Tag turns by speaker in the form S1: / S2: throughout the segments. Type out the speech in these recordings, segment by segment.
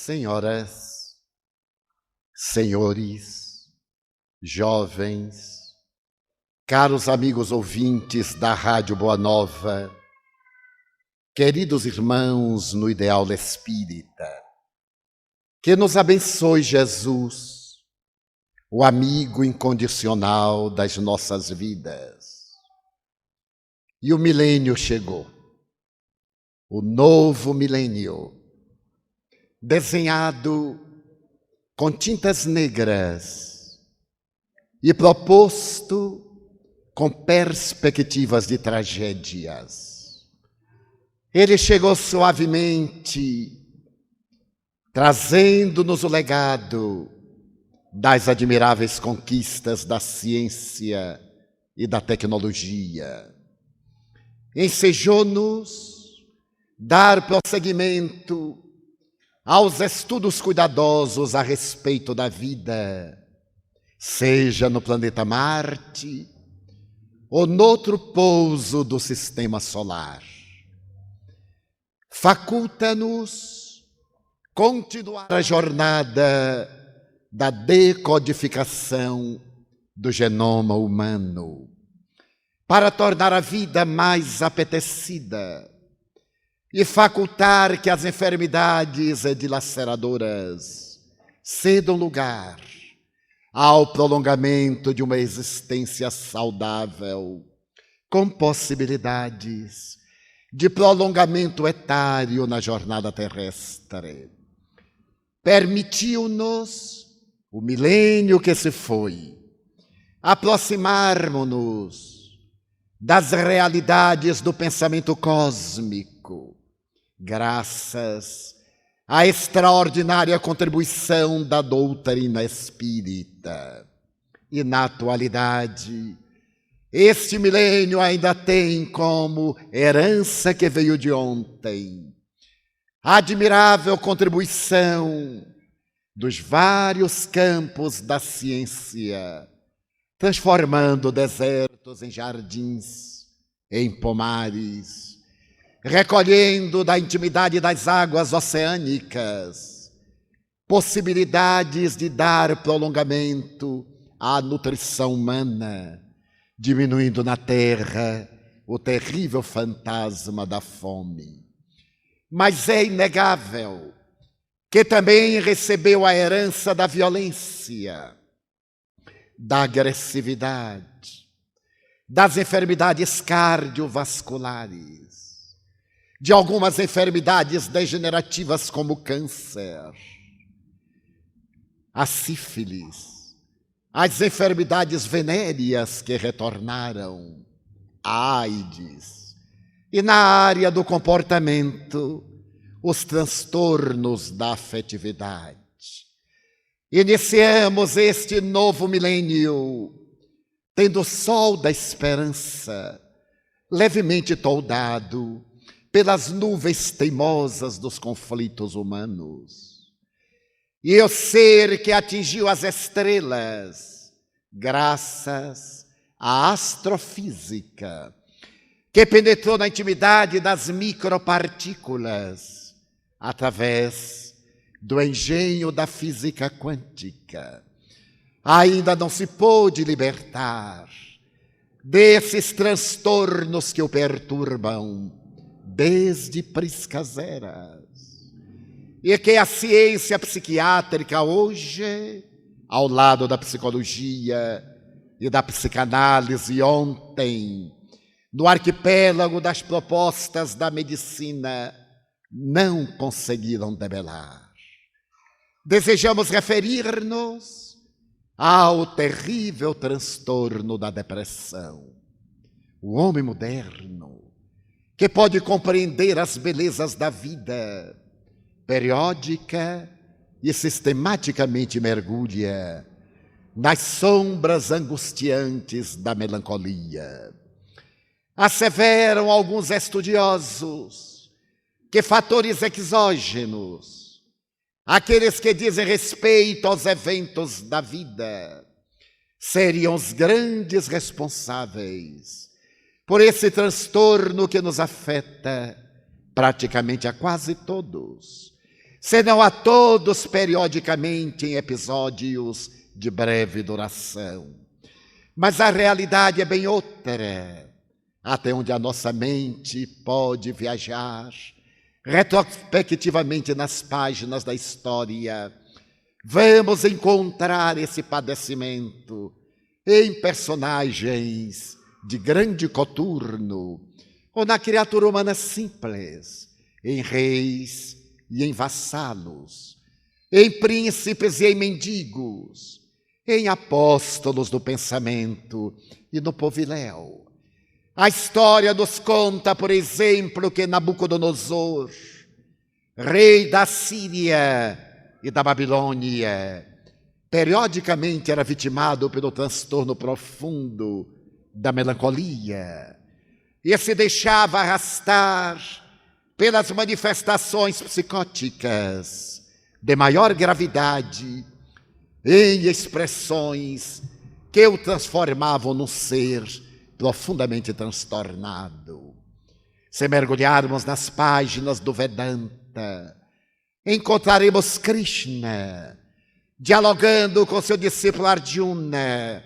S1: Senhoras, senhores, jovens, caros amigos ouvintes da Rádio Boa Nova, queridos irmãos no ideal espírita, que nos abençoe Jesus, o amigo incondicional das nossas vidas. E o milênio chegou, o novo milênio, desenhado com tintas negras e proposto com perspectivas de tragédias. Ele chegou suavemente, trazendo-nos o legado das admiráveis conquistas da ciência e da tecnologia. Ensejou-nos dar prosseguimento aos estudos cuidadosos a respeito da vida, seja no planeta Marte ou noutro pouso do sistema solar. Faculta-nos continuar a jornada da decodificação do genoma humano, para tornar a vida mais apetecida e facultar que as enfermidades dilaceradoras cedam lugar ao prolongamento de uma existência saudável, com possibilidades de prolongamento etário na jornada terrestre. Permitiu-nos, o milênio que se foi, aproximarmos-nos das realidades do pensamento cósmico, graças à extraordinária contribuição da doutrina espírita. E na atualidade, este milênio ainda tem como herança que veio de ontem a admirável contribuição dos vários campos da ciência, transformando desertos em jardins, em pomares, recolhendo da intimidade das águas oceânicas possibilidades de dar prolongamento à nutrição humana, diminuindo na terra o terrível fantasma da fome. Mas é inegável que também recebeu a herança da violência, da agressividade, das enfermidades cardiovasculares, de algumas enfermidades degenerativas como o câncer, a sífilis, as enfermidades venéreas que retornaram, a AIDS, e na área do comportamento, os transtornos da afetividade. Iniciamos este novo milênio tendo o sol da esperança levemente toldado pelas nuvens teimosas dos conflitos humanos. E o ser que atingiu as estrelas, graças à astrofísica, que penetrou na intimidade das micropartículas, através do engenho da física quântica, ainda não se pôde libertar desses transtornos que o perturbam desde priscas eras, e que a ciência psiquiátrica hoje, ao lado da psicologia e da psicanálise ontem, no arquipélago das propostas da medicina, não conseguiram debelar. Desejamos referir-nos ao terrível transtorno da depressão. O homem moderno, que pode compreender as belezas da vida, periódica e sistematicamente mergulha nas sombras angustiantes da melancolia. Asseveram alguns estudiosos que fatores exógenos, aqueles que dizem respeito aos eventos da vida, seriam os grandes responsáveis por esse transtorno que nos afeta praticamente a quase todos, senão a todos periodicamente em episódios de breve duração. Mas a realidade é bem outra, até onde a nossa mente pode viajar retrospectivamente nas páginas da história. Vamos encontrar esse padecimento em personagens de grande coturno, ou na criatura humana simples, em reis e em vassalos, em príncipes e em mendigos, em apóstolos do pensamento e no poviléu. A história nos conta, por exemplo, que Nabucodonosor, rei da Síria e da Babilônia, periodicamente era vitimado pelo transtorno profundo da melancolia e se deixava arrastar pelas manifestações psicóticas de maior gravidade em expressões que o transformavam num ser profundamente transtornado. Se mergulharmos nas páginas do Vedanta, encontraremos Krishna dialogando com seu discípulo Arjuna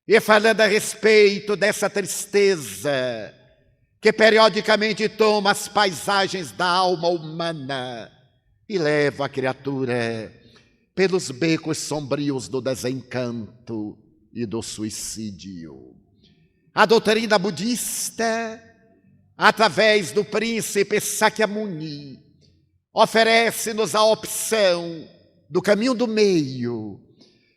S1: e falando a respeito dessa tristeza que periodicamente toma as paisagens da alma humana e leva a criatura pelos becos sombrios do desencanto e do suicídio. A doutrina budista, através do príncipe Sakyamuni, oferece-nos a opção do caminho do meio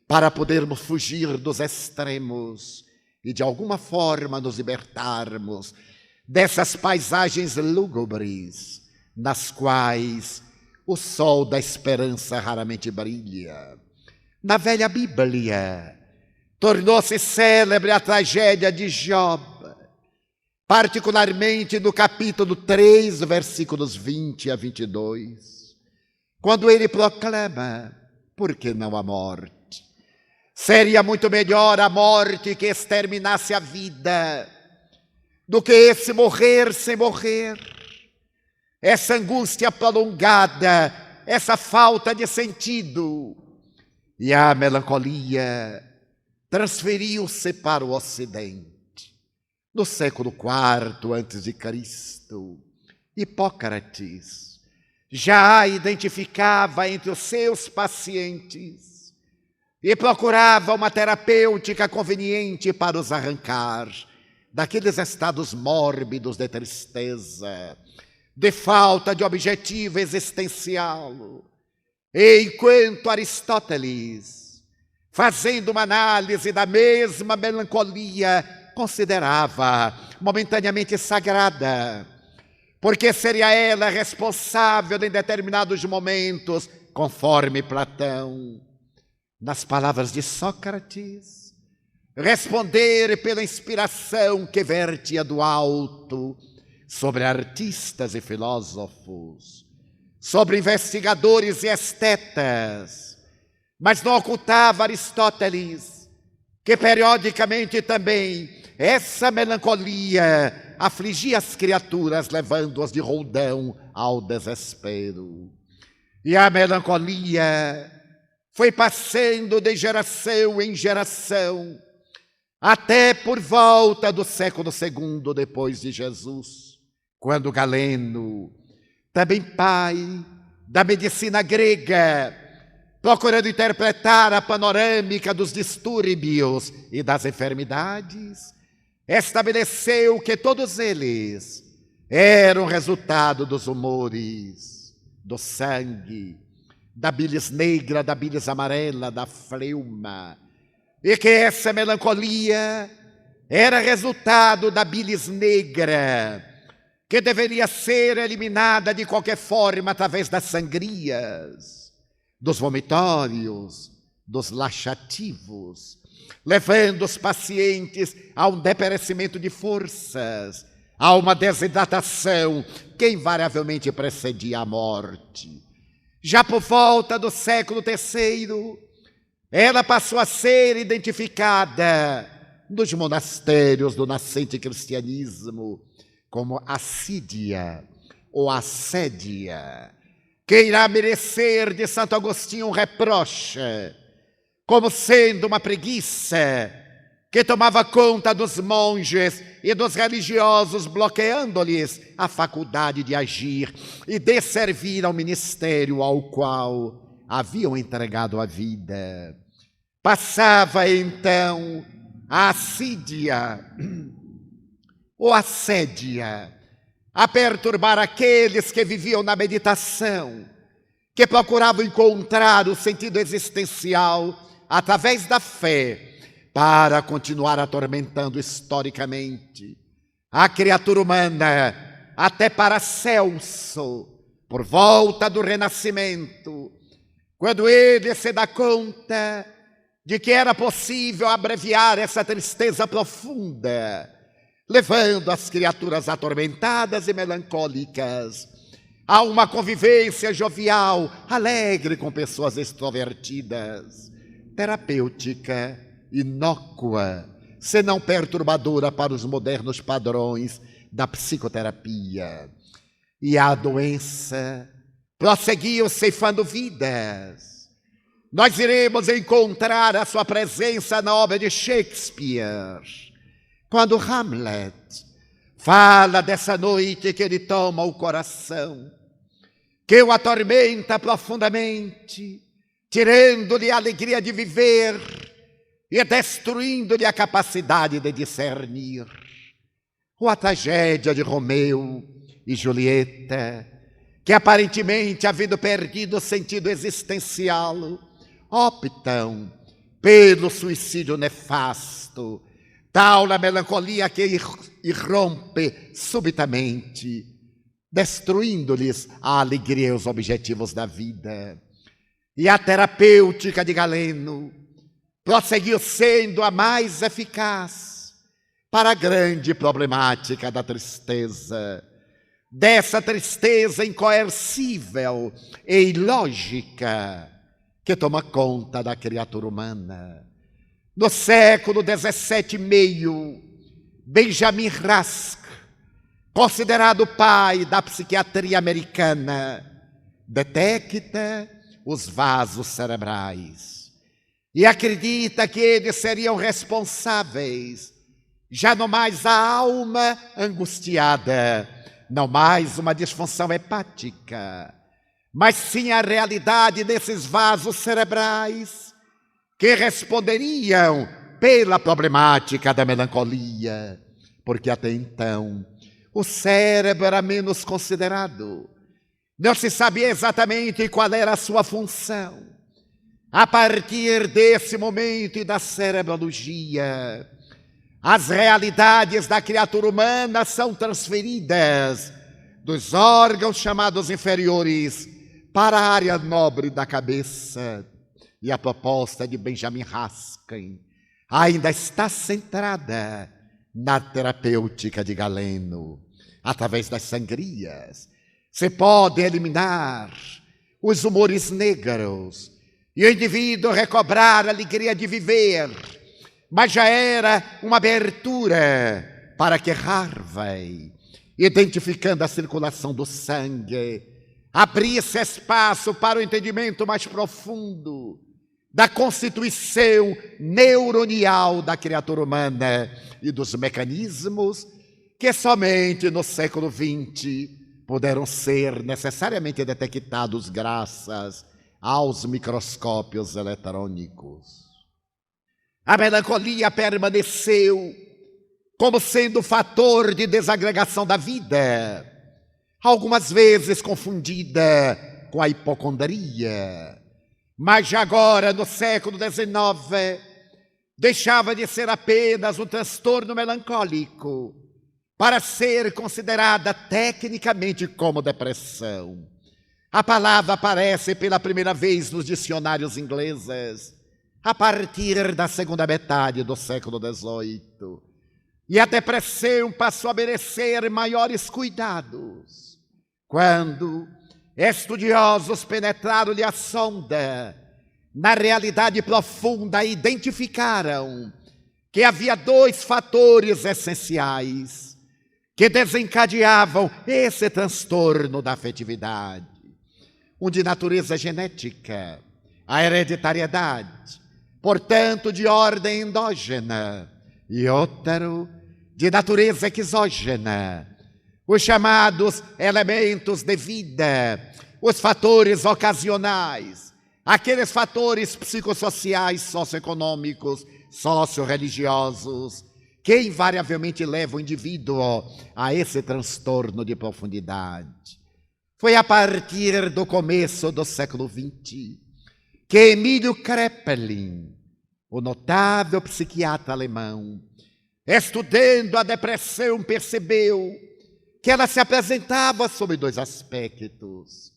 S1: para podermos fugir dos extremos e, de alguma forma, nos libertarmos dessas paisagens lúgubres nas quais o sol da esperança raramente brilha. Na velha Bíblia, tornou-se célebre a tragédia de Job, particularmente no capítulo 3, versículos 20 a 22, quando ele proclama: por que não a morte? Seria muito melhor a morte que exterminasse a vida do que esse morrer sem morrer. Essa angústia prolongada, essa falta de sentido. E a melancolia transferiu-se para o Ocidente. No século IV a.C., Hipócrates já a identificava entre os seus pacientes e procurava uma terapêutica conveniente para os arrancar daqueles estados mórbidos de tristeza, de falta de objetivo existencial. Enquanto Aristóteles, fazendo uma análise da mesma melancolia, considerava momentaneamente sagrada, porque seria ela responsável em determinados momentos, conforme Platão. Nas palavras de Sócrates, responder pela inspiração que vertia do alto sobre artistas e filósofos, sobre investigadores e estetas, mas não ocultava Aristóteles que periodicamente também essa melancolia afligia as criaturas, levando-as de roldão ao desespero. E a melancolia foi passando de geração em geração, até por volta do século II depois de Jesus, quando Galeno, também pai da medicina grega, procurando interpretar a panorâmica dos distúrbios e das enfermidades, estabeleceu que todos eles eram resultado dos humores, do sangue, da bilis negra, da bilis amarela, da fleuma, e que essa melancolia era resultado da bilis negra, que deveria ser eliminada de qualquer forma através das sangrias, dos vomitórios, dos laxativos, levando os pacientes a um deperecimento de forças, a uma desidratação que invariavelmente precedia a morte. Já por volta do século III, ela passou a ser identificada nos monastérios do nascente cristianismo como assídia ou assédia, que irá merecer de Santo Agostinho um reproche, como sendo uma preguiça que tomava conta dos monges e dos religiosos, bloqueando-lhes a faculdade de agir e de servir ao ministério ao qual haviam entregado a vida. Passava então a assídia ou assédia a perturbar aqueles que viviam na meditação, que procuravam encontrar o sentido existencial através da fé, para continuar atormentando historicamente a criatura humana até Paracelso, por volta do Renascimento, quando ele se dá conta de que era possível abreviar essa tristeza profunda, levando as criaturas atormentadas e melancólicas a uma convivência jovial, alegre com pessoas extrovertidas, terapêutica, inócua, senão perturbadora para os modernos padrões da psicoterapia. E a doença prosseguiu ceifando vidas. Nós iremos encontrar a sua presença na obra de Shakespeare, quando Hamlet fala dessa noite que ele toma o coração, que o atormenta profundamente, tirando-lhe a alegria de viver e destruindo-lhe a capacidade de discernir. Ou a tragédia de Romeu e Julieta, que aparentemente, havendo perdido o sentido existencial, optam pelo suicídio nefasto, tal a melancolia que irrompe subitamente, destruindo-lhes a alegria e os objetivos da vida. E a terapêutica de Galeno prosseguiu sendo a mais eficaz para a grande problemática da tristeza, dessa tristeza incoercível e ilógica que toma conta da criatura humana. No século XVII e meio, Benjamin Rask, considerado o pai da psiquiatria americana, detecta os vasos cerebrais e acredita que eles seriam responsáveis, já não mais a alma angustiada, não mais uma disfunção hepática, mas sim a realidade desses vasos cerebrais que responderiam pela problemática da melancolia, porque até então o cérebro era menos considerado. Não se sabia exatamente qual era a sua função. A partir desse momento e da cerebrologia, as realidades da criatura humana são transferidas dos órgãos chamados inferiores para a área nobre da cabeça. E a proposta de Benjamin Raskin ainda está centrada na terapêutica de Galeno. Através das sangrias, se pode eliminar os humores negros e o indivíduo recobrar a alegria de viver, mas já era uma abertura para que Harvey, identificando a circulação do sangue, abrisse espaço para o entendimento mais profundo da constituição neuronial da criatura humana e dos mecanismos que somente no século XX puderam ser necessariamente detectados graças aos microscópios eletrônicos. A melancolia permaneceu como sendo fator de desagregação da vida, algumas vezes confundida com a hipocondria, mas já agora, no século XIX, deixava de ser apenas um transtorno melancólico para ser considerada tecnicamente como depressão. A palavra aparece pela primeira vez nos dicionários ingleses a partir da segunda metade do século XVIII. E a depressão passou a merecer maiores cuidados quando estudiosos penetraram-lhe a sonda na realidade profunda e identificaram que havia dois fatores essenciais que desencadeavam esse transtorno da afetividade. um de natureza genética, a hereditariedade, portanto de ordem endógena, e outro de natureza exógena, os chamados elementos de vida, os fatores ocasionais, aqueles fatores psicossociais, socioeconômicos, socio-religiosos, que invariavelmente levam o indivíduo a esse transtorno de profundidade. Foi a partir do começo do século XX que Emílio Kraepelin, o notável psiquiatra alemão, estudando a depressão, percebeu que ela se apresentava sob dois aspectos.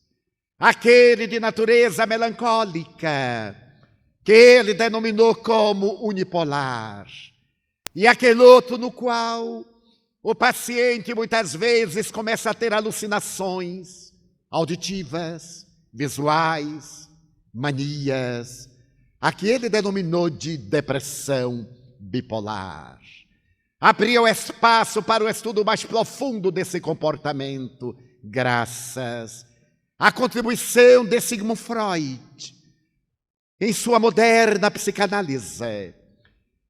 S1: Aquele de natureza melancólica, que ele denominou como unipolar, e aquele outro no qual o paciente muitas vezes começa a ter alucinações auditivas, visuais, manias, a que ele denominou de depressão bipolar. Abriu espaço para o estudo mais profundo desse comportamento, graças à contribuição de Sigmund Freud, em sua moderna psicanálise,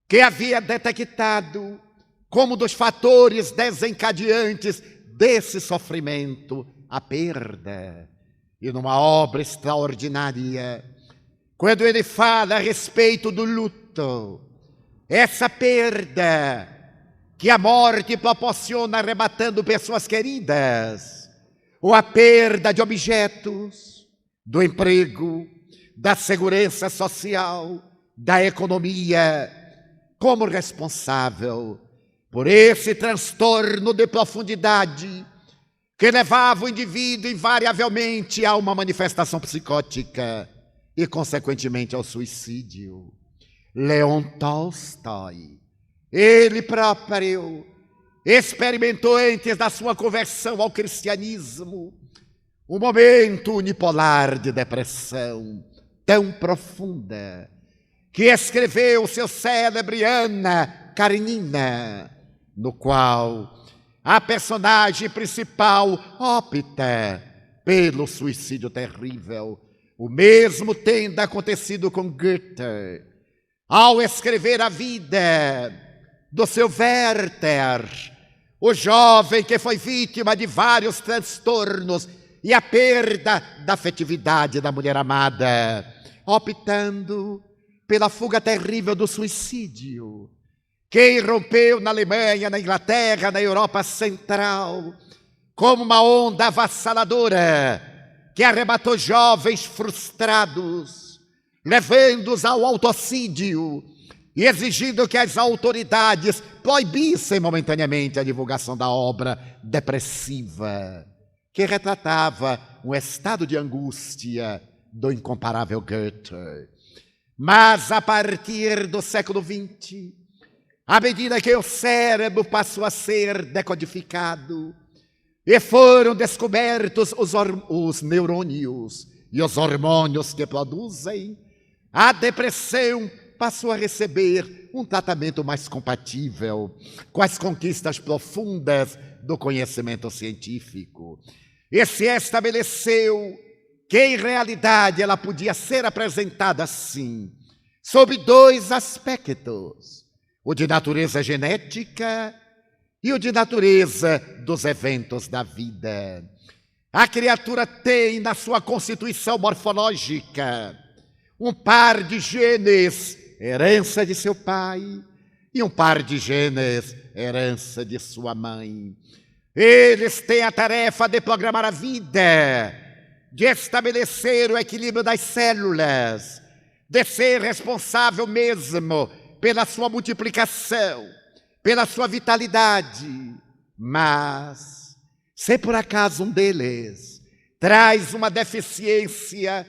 S1: que havia detectado como dos fatores desencadeantes desse sofrimento a perda. E numa obra extraordinária, quando ele fala a respeito do luto, essa perda que a morte proporciona arrebatando pessoas queridas, ou a perda de objetos, do emprego, da segurança social, da economia, como responsável por esse transtorno de profundidade que levava o indivíduo invariavelmente a uma manifestação psicótica e, consequentemente, ao suicídio. Leon Tolstói, ele próprio, experimentou antes da sua conversão ao cristianismo um momento unipolar de depressão tão profunda que escreveu seu célebre Anna Karenina, no qual a personagem principal opta pelo suicídio terrível. O mesmo tendo acontecido com Goethe, ao escrever a vida do seu Werther, o jovem que foi vítima de vários transtornos e a perda da afetividade da mulher amada, optando pela fuga terrível do suicídio, que irrompeu na Alemanha, na Inglaterra, na Europa Central, como uma onda avassaladora que arrebatou jovens frustrados, levando-os ao autocídio e exigindo que as autoridades proibissem momentaneamente a divulgação da obra depressiva, que retratava um estado de angústia do incomparável Goethe. Mas a partir do século XX, à medida que o cérebro passou a ser decodificado e foram descobertos os neurônios e os hormônios que produzem, a depressão passou a receber um tratamento mais compatível com as conquistas profundas do conhecimento científico. E se estabeleceu que, em realidade, ela podia ser apresentada assim, sob dois aspectos: o de natureza genética e o de natureza dos eventos da vida. A criatura tem na sua constituição morfológica um par de genes, herança de seu pai, e um par de genes, herança de sua mãe. Eles têm a tarefa de programar a vida, de estabelecer o equilíbrio das células, de ser responsável mesmo pela sua multiplicação, pela sua vitalidade. Mas, se por acaso um deles traz uma deficiência,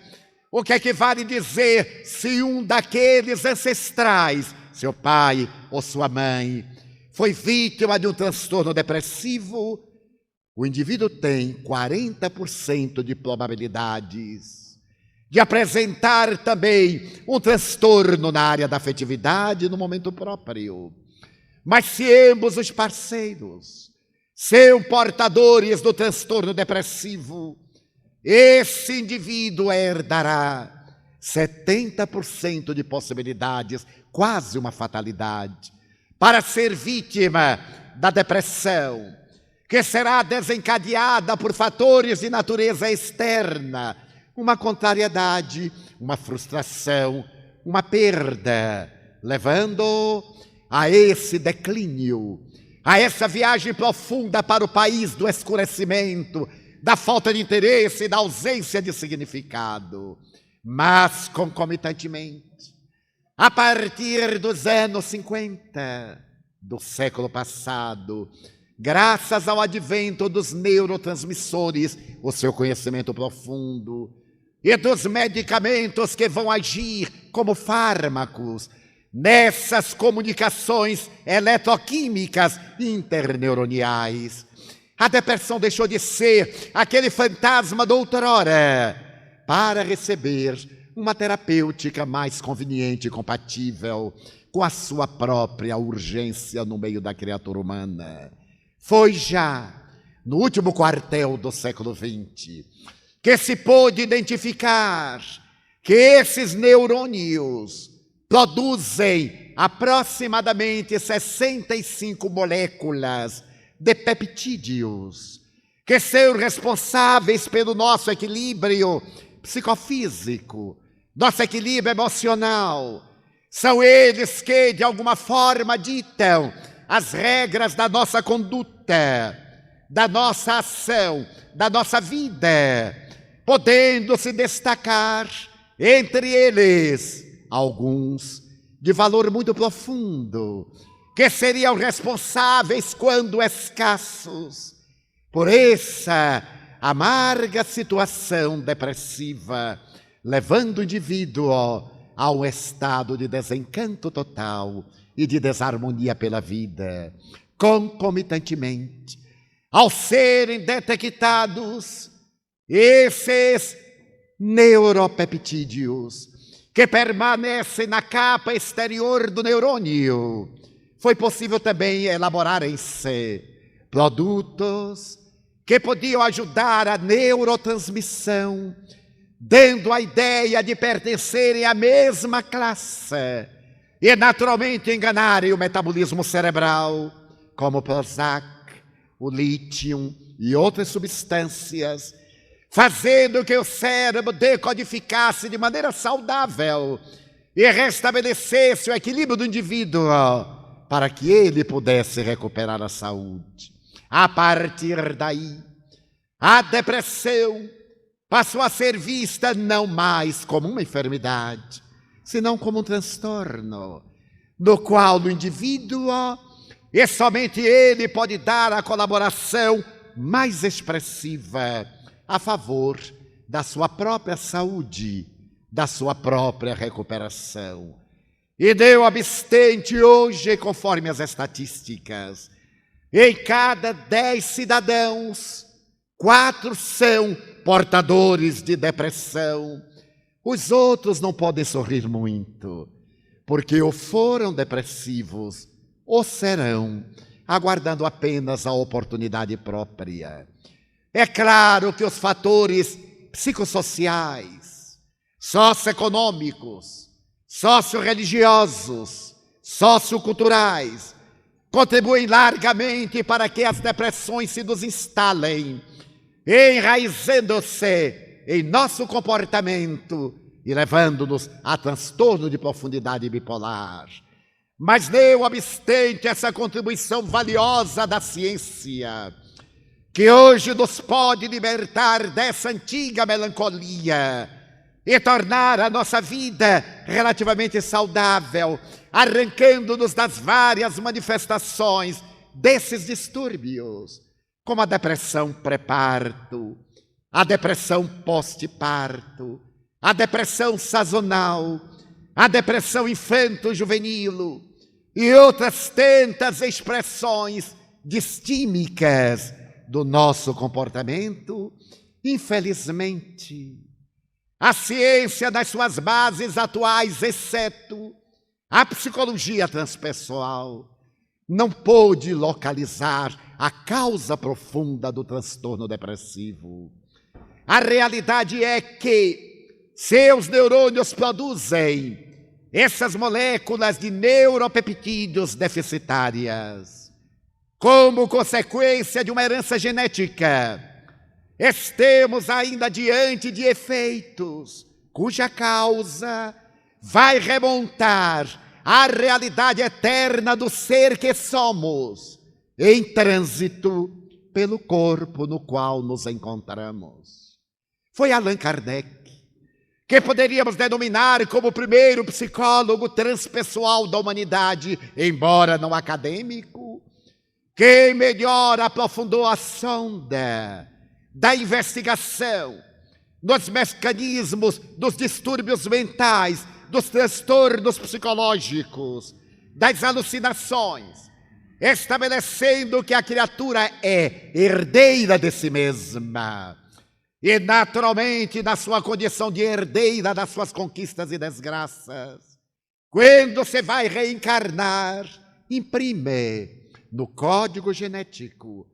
S1: o que equivale dizer se um daqueles ancestrais, seu pai ou sua mãe, foi vítima de um transtorno depressivo, o indivíduo tem 40% de probabilidades de apresentar também um transtorno na área da afetividade no momento próprio. Mas se ambos os parceiros são portadores do transtorno depressivo, esse indivíduo herdará 70% de possibilidades, quase uma fatalidade, para ser vítima da depressão, que será desencadeada por fatores de natureza externa, uma contrariedade, uma frustração, uma perda, levando a esse declínio, a essa viagem profunda para o país do escurecimento, da falta de interesse e da ausência de significado. Mas, concomitantemente, a partir dos anos 50 do século passado, graças ao advento dos neurotransmissores, o seu conhecimento profundo, e dos medicamentos que vão agir como fármacos nessas comunicações eletroquímicas interneuroniais, a depressão deixou de ser aquele fantasma do outrora para receber uma terapêutica mais conveniente e compatível com a sua própria urgência no meio da criatura humana. Foi já no último quartel do século XX que se pôde identificar que esses neurônios produzem aproximadamente 65 moléculas de peptídeos, que são responsáveis pelo nosso equilíbrio psicofísico, nosso equilíbrio emocional. São eles que, de alguma forma, ditam as regras da nossa conduta, da nossa ação, da nossa vida, podendo se destacar entre eles alguns de valor muito profundo, que seriam responsáveis, quando escassos, por essa amarga situação depressiva, levando o indivíduo a um estado de desencanto total e de desarmonia pela vida. Concomitantemente, ao serem detectados esses neuropeptídeos que permanecem na capa exterior do neurônio, foi possível também elaborarem-se produtos que podiam ajudar a neurotransmissão, dando a ideia de pertencerem à mesma classe e naturalmente enganarem o metabolismo cerebral, como o Prozac, o lítio e outras substâncias, fazendo que o cérebro decodificasse de maneira saudável e restabelecesse o equilíbrio do indivíduo para que ele pudesse recuperar a saúde. A partir daí, a depressão passou a ser vista não mais como uma enfermidade, senão como um transtorno, no qual o indivíduo, e somente ele, pode dar a colaboração mais expressiva a favor da sua própria saúde, da sua própria recuperação. E não obstante, hoje, conforme as estatísticas, em cada 10 cidadãos, 4 são portadores de depressão. Os outros não podem sorrir muito, porque ou foram depressivos ou serão, aguardando apenas a oportunidade própria. É claro que os fatores psicossociais, socioeconômicos, socio-religiosos, socioculturais contribuem largamente para que as depressões se nos instalem, enraizando-se em nosso comportamento e levando-nos a transtorno de profundidade bipolar. Mas não obstante essa contribuição valiosa da ciência, que hoje nos pode libertar dessa antiga melancolia e tornar a nossa vida relativamente saudável, arrancando-nos das várias manifestações desses distúrbios, como a depressão pré-parto, a depressão pós-parto, a depressão sazonal, a depressão infanto-juvenil e outras tantas expressões distímicas do nosso comportamento. Infelizmente, a ciência nas suas bases atuais, exceto a psicologia transpessoal, não pôde localizar a causa profunda do transtorno depressivo. A realidade é que seus neurônios produzem essas moléculas de neuropeptídeos deficitárias. Como consequência de uma herança genética, estamos ainda diante de efeitos cuja causa vai remontar à realidade eterna do ser que somos, em trânsito pelo corpo no qual nos encontramos. Foi Allan Kardec, que poderíamos denominar como o primeiro psicólogo transpessoal da humanidade, embora não acadêmico, que melhor aprofundou a sonda da investigação nos mecanismos dos distúrbios mentais, dos transtornos psicológicos, das alucinações, estabelecendo que a criatura é herdeira de si mesma e, naturalmente, na sua condição de herdeira das suas conquistas e desgraças, quando você vai reencarnar, imprime no código genético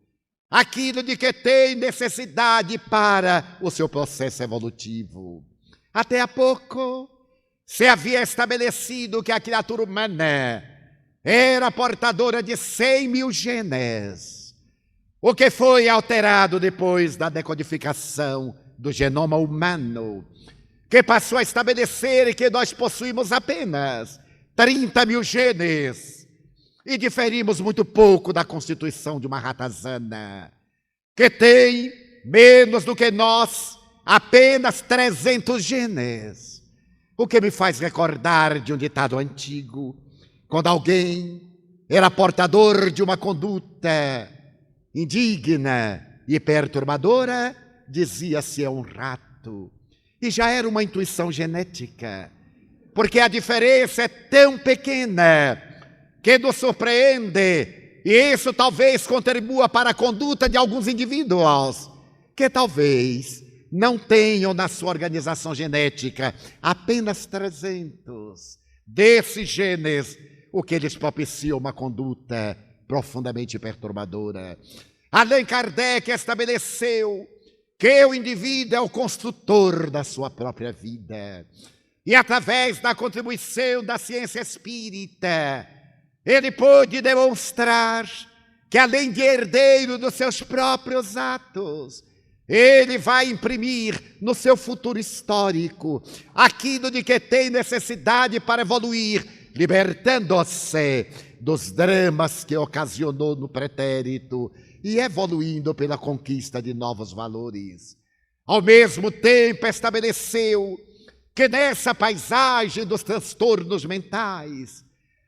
S1: aquilo de que tem necessidade para o seu processo evolutivo. Até há pouco, se havia estabelecido que a criatura humana era portadora de 100 mil genes, o que foi alterado depois da decodificação do genoma humano, que passou a estabelecer que nós possuímos apenas 30 mil genes e diferimos muito pouco da constituição de uma ratazana, que tem menos do que nós, apenas 300 genes. O que me faz recordar de um ditado antigo, quando alguém era portador de uma conduta indigna e perturbadora, dizia-se é um rato. E já era uma intuição genética, porque a diferença é tão pequena que nos surpreende, e isso talvez contribua para a conduta de alguns indivíduos, que talvez não tenham na sua organização genética apenas 300 desses genes, o que lhes propicia uma conduta profundamente perturbadora. Allan Kardec estabeleceu que o indivíduo é o construtor da sua própria vida. E através da contribuição da ciência espírita, ele pôde demonstrar que, além de herdeiro dos seus próprios atos, ele vai imprimir no seu futuro histórico aquilo de que tem necessidade para evoluir, libertando-se dos dramas que ocasionou no pretérito e evoluindo pela conquista de novos valores. Ao mesmo tempo, estabeleceu que nessa paisagem dos transtornos mentais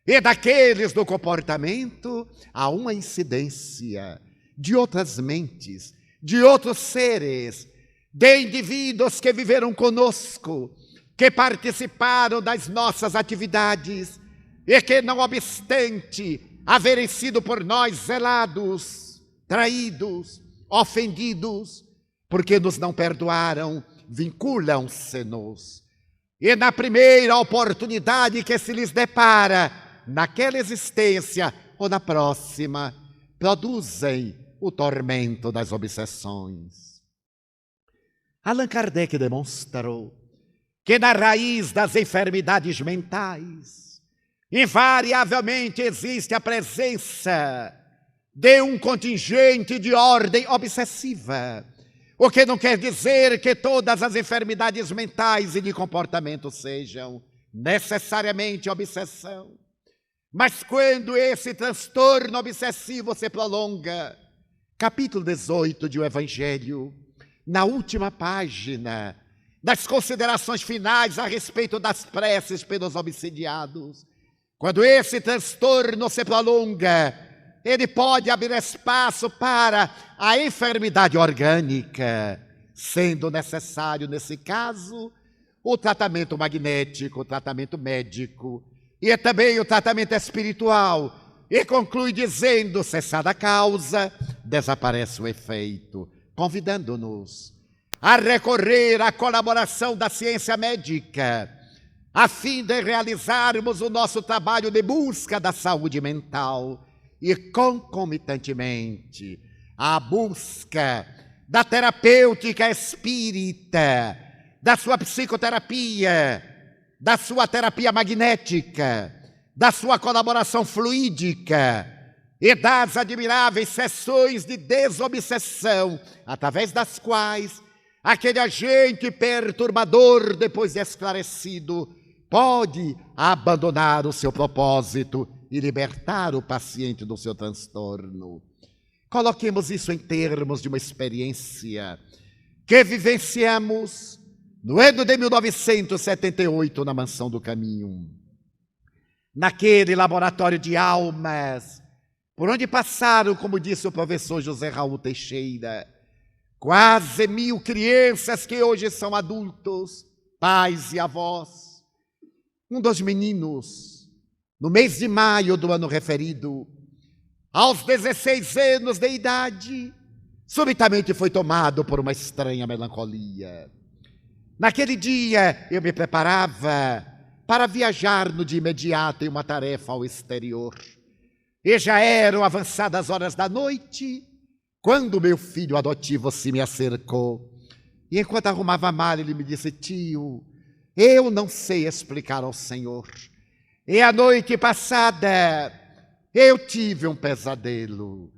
S1: e daqueles do comportamento, há uma incidência de outras mentes, de outros seres, de indivíduos que viveram conosco, que participaram das nossas atividades e que, não obstante haverem sido por nós zelados, traídos, ofendidos, porque nos não perdoaram, vinculam-se-nos. E na primeira oportunidade que se lhes depara, naquela existência ou na próxima, produzem o tormento das obsessões. Allan Kardec demonstrou que na raiz das enfermidades mentais, invariavelmente existe a presença de um contingente de ordem obsessiva, o que não quer dizer que todas as enfermidades mentais e de comportamento sejam necessariamente obsessão. Mas quando esse transtorno obsessivo se prolonga, capítulo 18 de O Evangelho, na última página, das considerações finais a respeito das preces pelos obsidiados, quando esse transtorno se prolonga, ele pode abrir espaço para a enfermidade orgânica, sendo necessário, nesse caso, o tratamento magnético, o tratamento médico e também o tratamento espiritual. E conclui dizendo, cessada a causa, desaparece o efeito, convidando-nos a recorrer à colaboração da ciência médica, a fim de realizarmos o nosso trabalho de busca da saúde mental e, concomitantemente, a busca da terapêutica espírita, da sua psicoterapia, da sua terapia magnética, da sua colaboração fluídica e das admiráveis sessões de desobsessão, através das quais aquele agente perturbador, depois de esclarecido, pode abandonar o seu propósito e libertar o paciente do seu transtorno. Coloquemos isso em termos de uma experiência que vivenciamos no ano de 1978 na Mansão do Caminho. Naquele laboratório de almas, por onde passaram, como disse o professor José Raul Teixeira, quase 1000 crianças que hoje são adultos, pais e avós. Um dos meninos, no mês de maio do ano referido, aos 16 anos de idade, subitamente foi tomado por uma estranha melancolia. Naquele dia eu me preparava para viajar no de imediato em uma tarefa ao exterior. E já eram avançadas horas da noite, quando meu filho adotivo se me acercou. E enquanto arrumava a mala, ele me disse: tio, eu não sei explicar ao senhor. E a noite passada eu tive um pesadelo.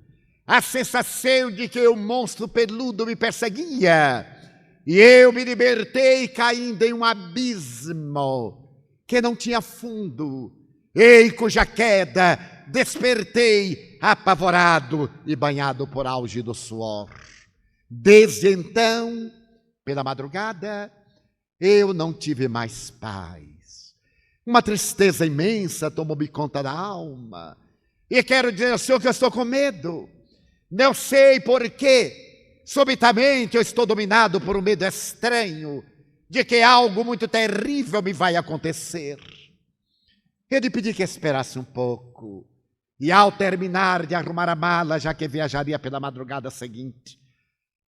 S1: A sensação de que um monstro peludo me perseguia. E eu me libertei caindo em um abismo que não tinha fundo, e em cuja queda despertei apavorado e banhado por álgido suor. Desde então, pela madrugada, eu não tive mais paz. Uma tristeza imensa tomou-me conta da alma. E quero dizer ao senhor que eu estou com medo. Não sei por quê. Subitamente eu estou dominado por um medo estranho de que algo muito terrível me vai acontecer. Eu lhe pedi que esperasse um pouco. E ao terminar de arrumar a mala, já que viajaria pela madrugada seguinte,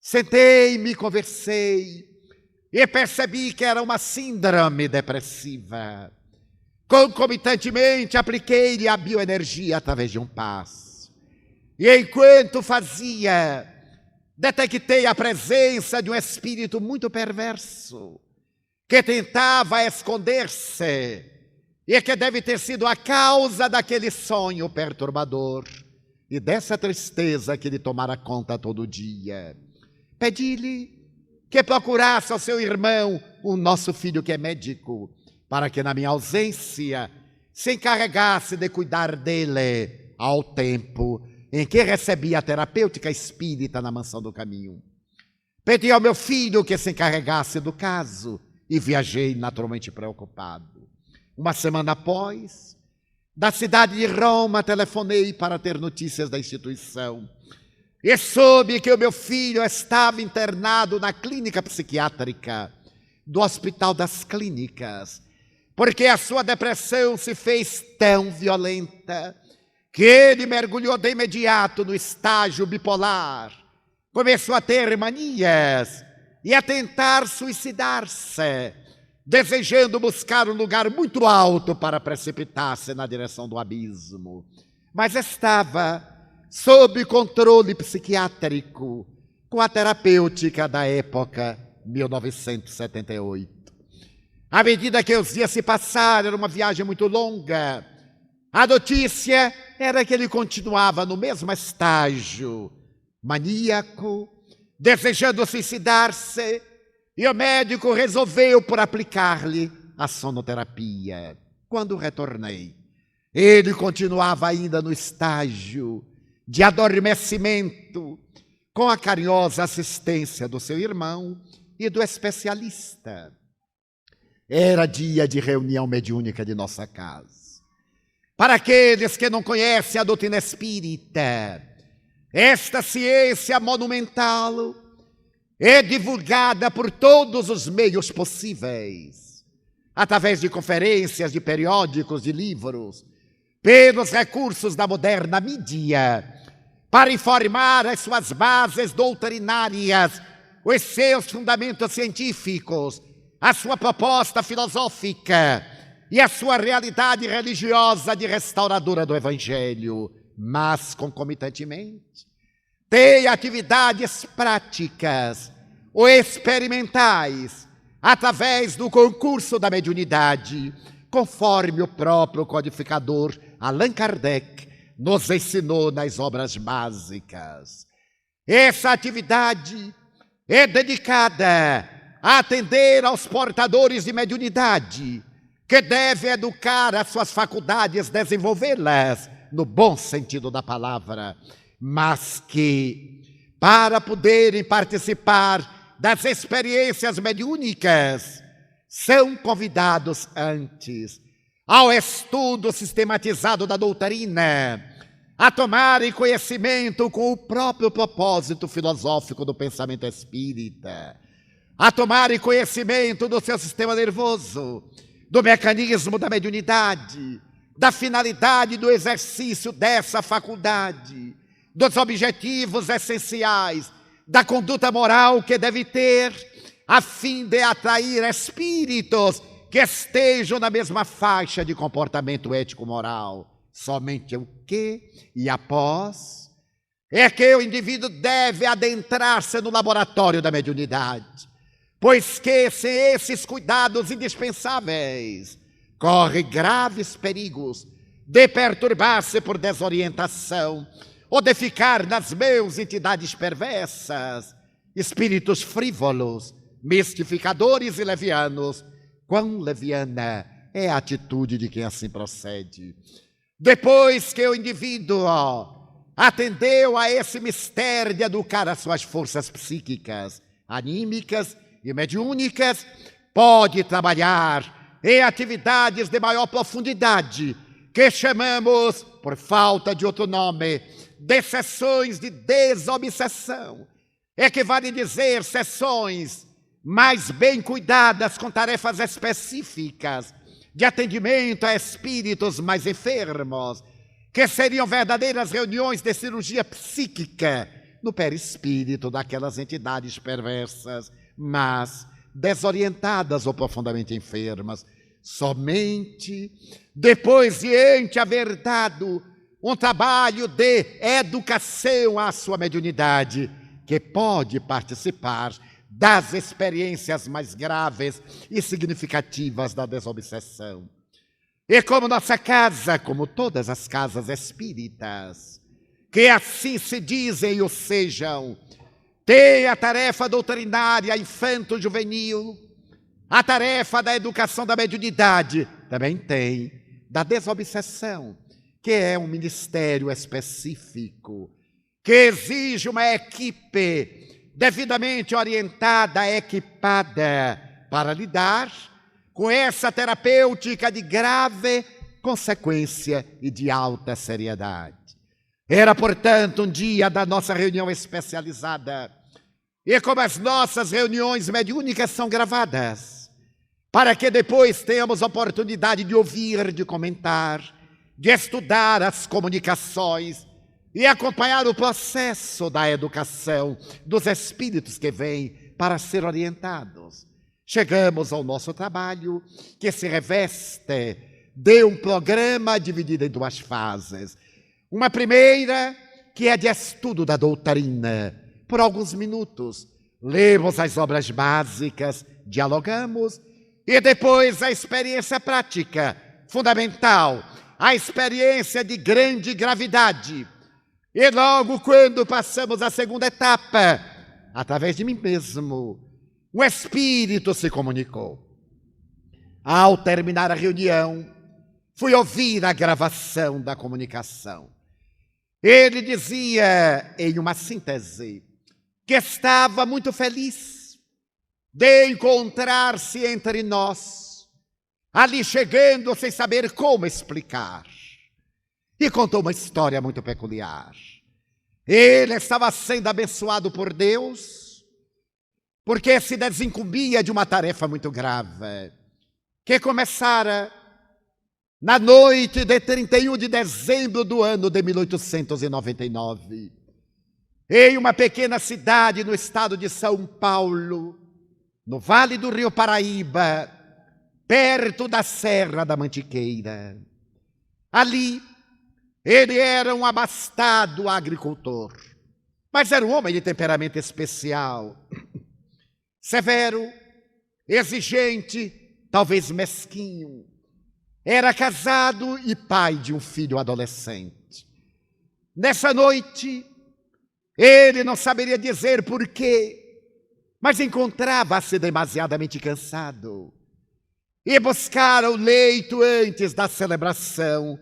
S1: sentei-me, conversei e percebi que era uma síndrome depressiva. Concomitantemente, apliquei-lhe a bioenergia através de um passo. E enquanto fazia, detectei a presença de um espírito muito perverso que tentava esconder-se e que deve ter sido a causa daquele sonho perturbador e dessa tristeza que lhe tomara conta todo dia. Pedi-lhe que procurasse ao seu irmão, o nosso filho que é médico, para que na minha ausência se encarregasse de cuidar dele ao tempo em que recebia a terapêutica espírita na Mansão do Caminho. Pedi ao meu filho que se encarregasse do caso e viajei naturalmente preocupado. Uma semana após, da cidade de Roma, telefonei para ter notícias da instituição e soube que o meu filho estava internado na clínica psiquiátrica do Hospital das Clínicas, porque a sua depressão se fez tão violenta que ele mergulhou de imediato no estágio bipolar, começou a ter manias e a tentar suicidar-se, desejando buscar um lugar muito alto para precipitar-se na direção do abismo. Mas estava sob controle psiquiátrico, com a terapêutica da época, 1978. À medida que os dias se passaram, era uma viagem muito longa, a notícia era que ele continuava no mesmo estágio, maníaco, desejando suicidar-se, e o médico resolveu por aplicar-lhe a sonoterapia. Quando retornei, ele continuava ainda no estágio de adormecimento, com a carinhosa assistência do seu irmão e do especialista. Era dia de reunião mediúnica de nossa casa. Para aqueles que não conhecem a doutrina espírita, esta ciência monumental é divulgada por todos os meios possíveis, através de conferências, de periódicos, de livros, pelos recursos da moderna mídia, para informar as suas bases doutrinárias, os seus fundamentos científicos, a sua proposta filosófica e a sua realidade religiosa de restauradora do Evangelho. Mas, concomitantemente, tem atividades práticas ou experimentais através do concurso da mediunidade, conforme o próprio codificador Allan Kardec nos ensinou nas obras básicas. Essa atividade é dedicada a atender aos portadores de mediunidade, que devem educar as suas faculdades, desenvolvê-las no bom sentido da palavra, mas que, para poderem participar das experiências mediúnicas, são convidados antes ao estudo sistematizado da doutrina, a tomarem conhecimento com o próprio propósito filosófico do pensamento espírita, a tomarem conhecimento do seu sistema nervoso, do mecanismo da mediunidade, da finalidade do exercício dessa faculdade, dos objetivos essenciais, da conduta moral que deve ter, a fim de atrair espíritos que estejam na mesma faixa de comportamento ético-moral. Somente o que e após é que o indivíduo deve adentrar-se no laboratório da mediunidade, pois que sem esses cuidados indispensáveis corre graves perigos de perturbar-se por desorientação ou de ficar nas mãos de entidades perversas, espíritos frívolos, mistificadores e levianos. Quão leviana é a atitude de quem assim procede. Depois que o indivíduo atendeu a esse mistério de educar as suas forças psíquicas, anímicas e mediúnicas, pode trabalhar em atividades de maior profundidade, que chamamos, por falta de outro nome, de sessões de desobsessão. Equivale dizer sessões mais bem cuidadas, com tarefas específicas de atendimento a espíritos mais enfermos, que seriam verdadeiras reuniões de cirurgia psíquica no perispírito daquelas entidades perversas, mas desorientadas ou profundamente enfermas. Somente depois de haver dado um trabalho de educação à sua mediunidade, que pode participar das experiências mais graves e significativas da desobsessão. E como nossa casa, como todas as casas espíritas, que assim se dizem ou sejam, tem a tarefa doutrinária infanto-juvenil, a tarefa da educação da mediunidade, também tem da desobsessão, que é um ministério específico, que exige uma equipe devidamente orientada, equipada, para lidar com essa terapêutica de grave consequência e de alta seriedade. Era, portanto, um dia da nossa reunião especializada, e como as nossas reuniões mediúnicas são gravadas, para que depois tenhamos oportunidade de ouvir, de comentar, de estudar as comunicações e acompanhar o processo da educação dos espíritos que vêm para ser orientados. Chegamos ao nosso trabalho, que se reveste de um programa dividido em duas fases. Uma primeira, que é de estudo da doutrina. Por alguns minutos, lemos as obras básicas, dialogamos, e depois a experiência prática, fundamental, a experiência de grande gravidade. E logo quando passamos à segunda etapa, através de mim mesmo, o Espírito se comunicou. Ao terminar a reunião, fui ouvir a gravação da comunicação. Ele dizia, em uma síntese, que estava muito feliz de encontrar-se entre nós, ali chegando sem saber como explicar. E contou uma história muito peculiar. Ele estava sendo abençoado por Deus, porque se desincumbia de uma tarefa muito grave, que começara na noite de 31 de dezembro do ano de 1899, em uma pequena cidade no estado de São Paulo, no Vale do Rio Paraíba, perto da Serra da Mantiqueira. Ali, ele era um abastado agricultor, Mas era um homem de temperamento especial, severo, exigente, talvez mesquinho. Era casado e pai de um filho adolescente. Nessa noite, ele não saberia dizer por quê, mas encontrava-se demasiadamente cansado. E buscara o leito antes da celebração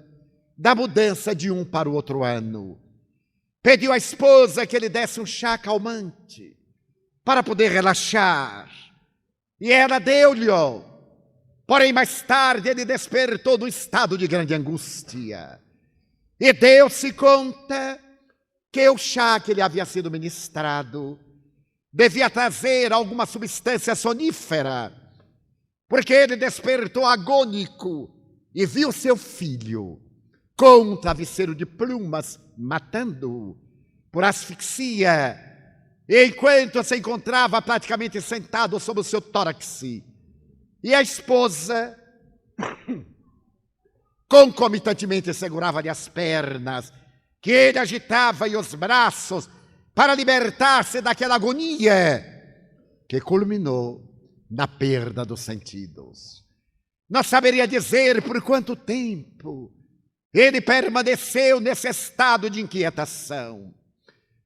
S1: da mudança de um para o outro ano. Pediu à esposa que lhe desse um chá calmante para poder relaxar. E ela deu-lhe. Porém, mais tarde, ele despertou do estado de grande angústia. E deu-se conta que o chá que lhe havia sido ministrado devia trazer alguma substância sonífera, porque ele despertou agônico e viu seu filho com um travesseiro de plumas matando-o por asfixia, enquanto se encontrava praticamente sentado sobre o seu tórax. E a esposa concomitantemente segurava-lhe as pernas, que ele agitava e os braços para libertar-se daquela agonia que culminou na perda dos sentidos. Não saberia dizer por quanto tempo ele permaneceu nesse estado de inquietação,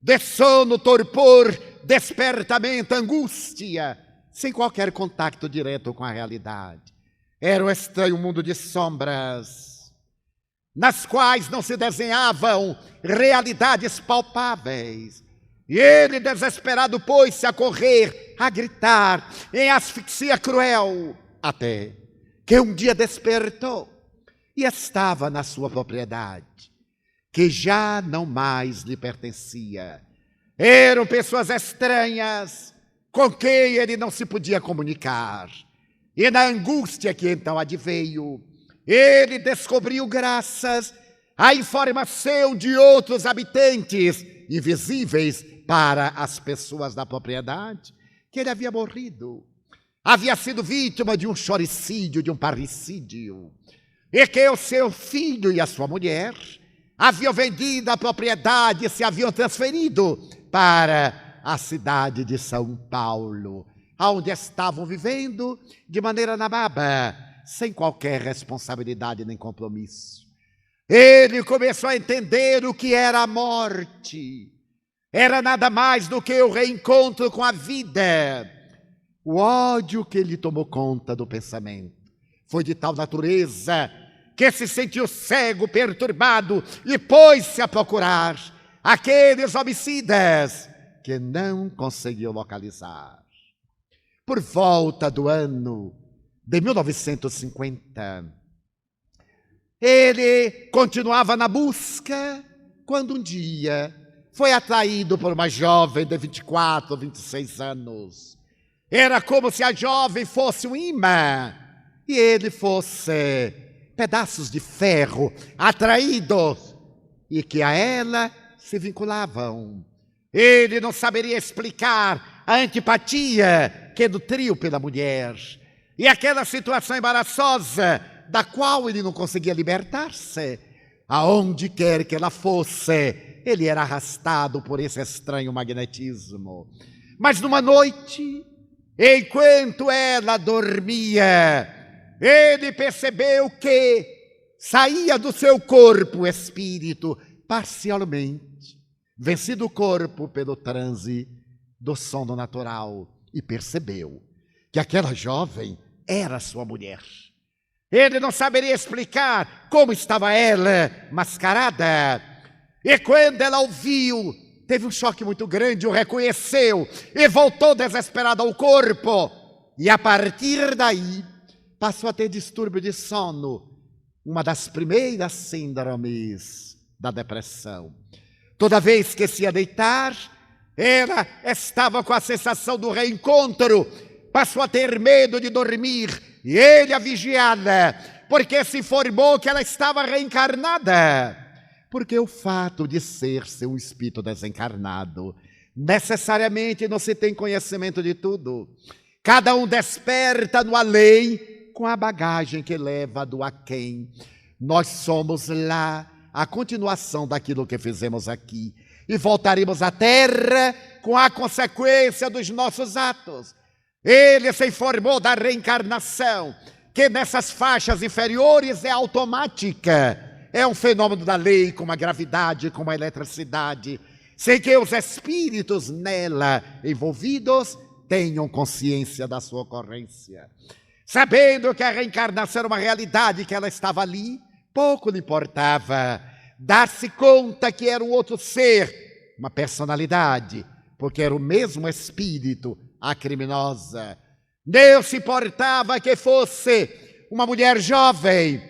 S1: de sono, torpor, despertamento, angústia, sem qualquer contato direto com a realidade. Era um estranho mundo de sombras, nas quais não se desenhavam realidades palpáveis. E ele, desesperado, pôs-se a correr, a gritar, em asfixia cruel, até que um dia despertou e estava na sua propriedade, que já não mais lhe pertencia. Eram pessoas estranhas com quem ele não se podia comunicar. E na angústia que então adveio, ele descobriu, graças à informação de outros habitantes invisíveis para as pessoas da propriedade, que ele havia morrido. Havia sido vítima de um choricídio, de um parricídio, e que o seu filho e a sua mulher haviam vendido a propriedade e se haviam transferido para a cidade de São Paulo, onde estavam vivendo de maneira nababa, sem qualquer responsabilidade nem compromisso. Ele começou a entender o que era a morte. Era nada mais do que o reencontro com a vida. O ódio que lhe tomou conta do pensamento foi de tal natureza que se sentiu cego, perturbado e pôs-se a procurar aqueles homicidas que não conseguiu localizar. Por volta do ano de 1950, ele continuava na busca quando um dia foi atraído por uma jovem de 24, 26 anos. Era como se a jovem fosse um imã e ele fosse pedaços de ferro atraídos e que a ela se vinculavam. Ele não saberia explicar a antipatia que nutriu pela mulher e aquela situação embaraçosa da qual ele não conseguia libertar-se. Aonde quer que ela fosse, ele era arrastado por esse estranho magnetismo. Mas numa noite, enquanto ela dormia, ele percebeu que saía do seu corpo o espírito parcialmente, vencido o corpo pelo transe do sono natural, e percebeu que aquela jovem era sua mulher. Ele não saberia explicar como estava ela mascarada. E quando ela o viu, teve um choque muito grande, o reconheceu e voltou desesperada ao corpo. E a partir daí, passou a ter distúrbio de sono, uma das primeiras síndromes da depressão. Toda vez que se ia deitar, ela estava com a sensação do reencontro, passou a ter medo de dormir, e ele a vigiava, porque se informou que ela estava reencarnada. Porque o fato de ser um espírito desencarnado, necessariamente não se tem conhecimento de tudo. Cada um desperta no além com a bagagem que leva do aquém. Nós somos lá a continuação daquilo que fizemos aqui. e voltaremos à terra com a consequência dos nossos atos. Ele se informou da reencarnação, que nessas faixas inferiores é automática. É um fenômeno da lei, como a gravidade, como a eletricidade, sem que os espíritos nela envolvidos tenham consciência da sua ocorrência. Sabendo que a reencarnação era uma realidade, que ela estava ali, pouco lhe importava dar-se conta que era um outro ser, uma personalidade, porque era o mesmo espírito, a criminosa. Não se importava que fosse uma mulher jovem.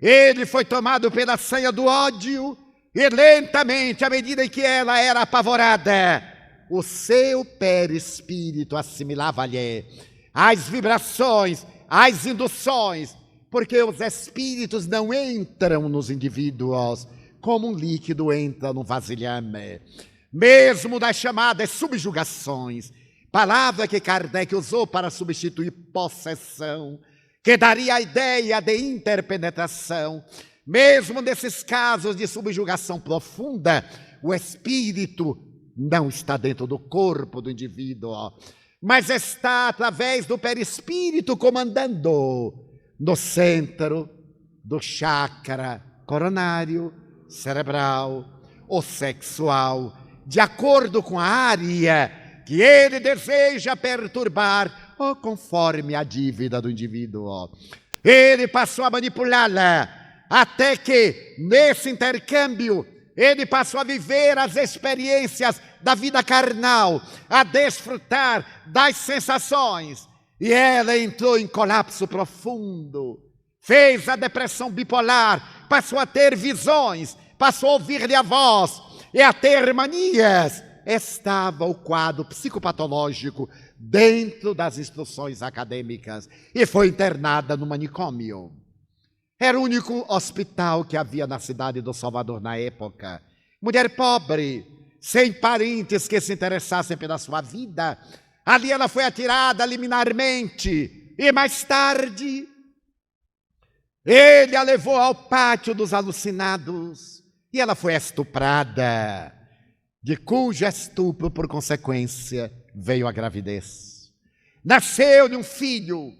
S1: Ele foi tomado pela sanha do ódio e lentamente, à medida em que ela era apavorada, o seu perispírito assimilava-lhe as vibrações, as induções, porque os espíritos não entram nos indivíduos como um líquido entra num vasilhame. Mesmo das chamadas subjugações, palavra que Kardec usou para substituir possessão, que daria a ideia de interpenetração. Mesmo nesses casos de subjugação profunda, o espírito não está dentro do corpo do indivíduo, mas está através do perispírito comandando no centro do chakra coronário, cerebral ou sexual, de acordo com a área que ele deseja perturbar ou conforme a dívida do indivíduo. Ele passou a manipulá-la até que, nesse intercâmbio, ele passou a viver as experiências da vida carnal, a desfrutar das sensações. E ela entrou em colapso profundo, fez a depressão bipolar, passou a ter visões, passou a ouvir-lhe a voz e a ter manias. Estava o quadro psicopatológico dentro das instruções acadêmicas e foi internada no manicômio. Era o único hospital que havia na cidade do Salvador na época. Mulher pobre, sem parentes que se interessassem pela sua vida. Ali ela foi atirada liminarmente e mais tarde ele a levou ao pátio dos alucinados e ela foi estuprada, de cujo estupro, por consequência, veio a gravidez. Nasceu-lhe um filho,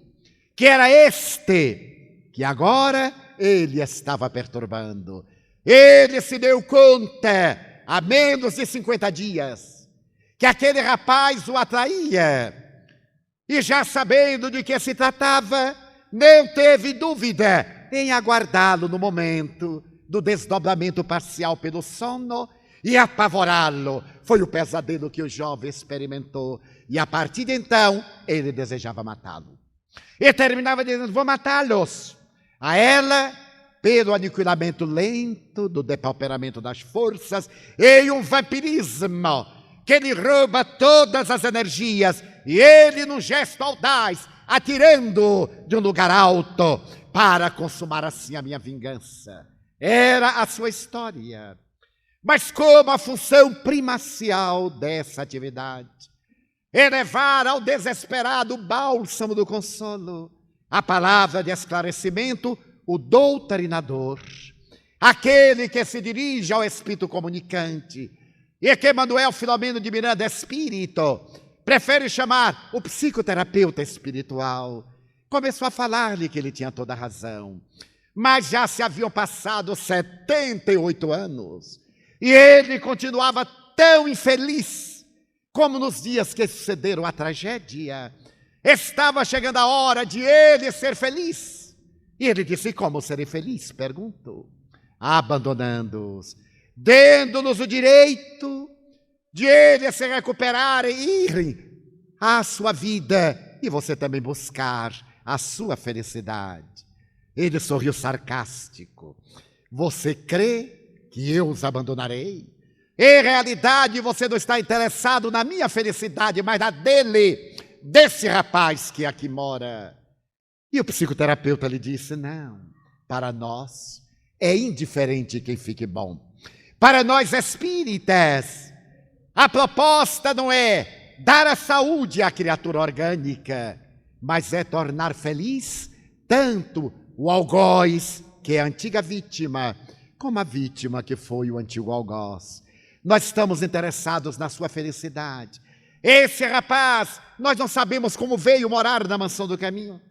S1: que era este que agora ele estava perturbando. Ele se deu conta, há menos de 50 dias, que aquele rapaz o atraía. E já sabendo de que se tratava, não teve dúvida em aguardá-lo no momento do desdobramento parcial pelo sono e apavorá-lo. Foi o pesadelo que o jovem experimentou. E a partir de então, ele desejava matá-lo. E terminava dizendo: vou matá-los. A ela, pelo aniquilamento lento do depauperamento das forças e um vampirismo que lhe rouba todas as energias, e ele, num gesto audaz, atirando de um lugar alto para consumar assim a minha vingança. Era a sua história. Mas como a função primacial dessa atividade é levar ao desesperado o bálsamo do consolo, a palavra de esclarecimento, o doutrinador, aquele que se dirige ao espírito comunicante, e que Manuel Filomeno de Miranda Espírito prefere chamar o psicoterapeuta espiritual, começou a falar-lhe que ele tinha toda a razão. Mas já se haviam passado 78 anos e ele continuava tão infeliz como nos dias que sucederam a tragédia. Estava chegando a hora de ele ser feliz. E ele disse: como serei feliz? Perguntou. Abandonando-os, dando-nos o direito de ele se recuperar e ir à sua vida e você também buscar a sua felicidade. Ele sorriu sarcástico. Você crê que eu os abandonarei? Em realidade, você não está interessado na minha felicidade, mas na dele, desse rapaz que aqui mora. E o psicoterapeuta lhe disse: não, para nós é indiferente quem fique bom. Para nós espíritas, a proposta não é dar a saúde à criatura orgânica, mas é tornar feliz tanto o algoz, que é a antiga vítima, como a vítima que foi o antigo algoz. Nós estamos interessados na sua felicidade. Esse rapaz, nós não sabemos como veio morar na mansão do caminho.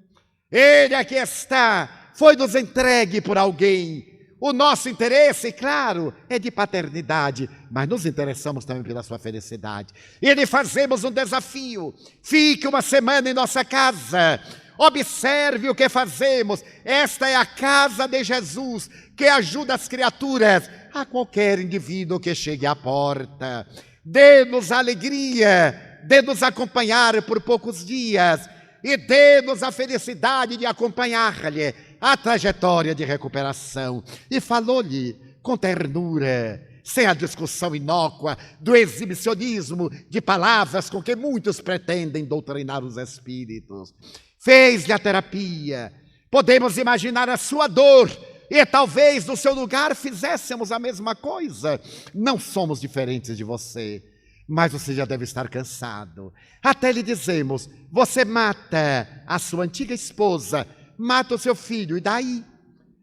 S1: Ele aqui está, foi nos entregue por alguém. O nosso interesse, claro, é de paternidade, mas nos interessamos também pela sua felicidade. E lhe fazemos um desafio. Fique uma semana em nossa casa. Observe o que fazemos. Esta é a casa de Jesus, que ajuda as criaturas, a qualquer indivíduo que chegue à porta. Dê-nos a alegria de nos acompanhar por poucos dias e dê-nos a felicidade de acompanhar-lhe a trajetória de recuperação. E falou-lhe com ternura, sem a discussão inócua do exibicionismo de palavras com que muitos pretendem doutrinar os espíritos. Fez-lhe a terapia. Podemos imaginar a sua dor e talvez no seu lugar fizéssemos a mesma coisa. Não somos diferentes de você, mas você já deve estar cansado. Até lhe dizemos, você mata a sua antiga esposa, mata o seu filho, e daí?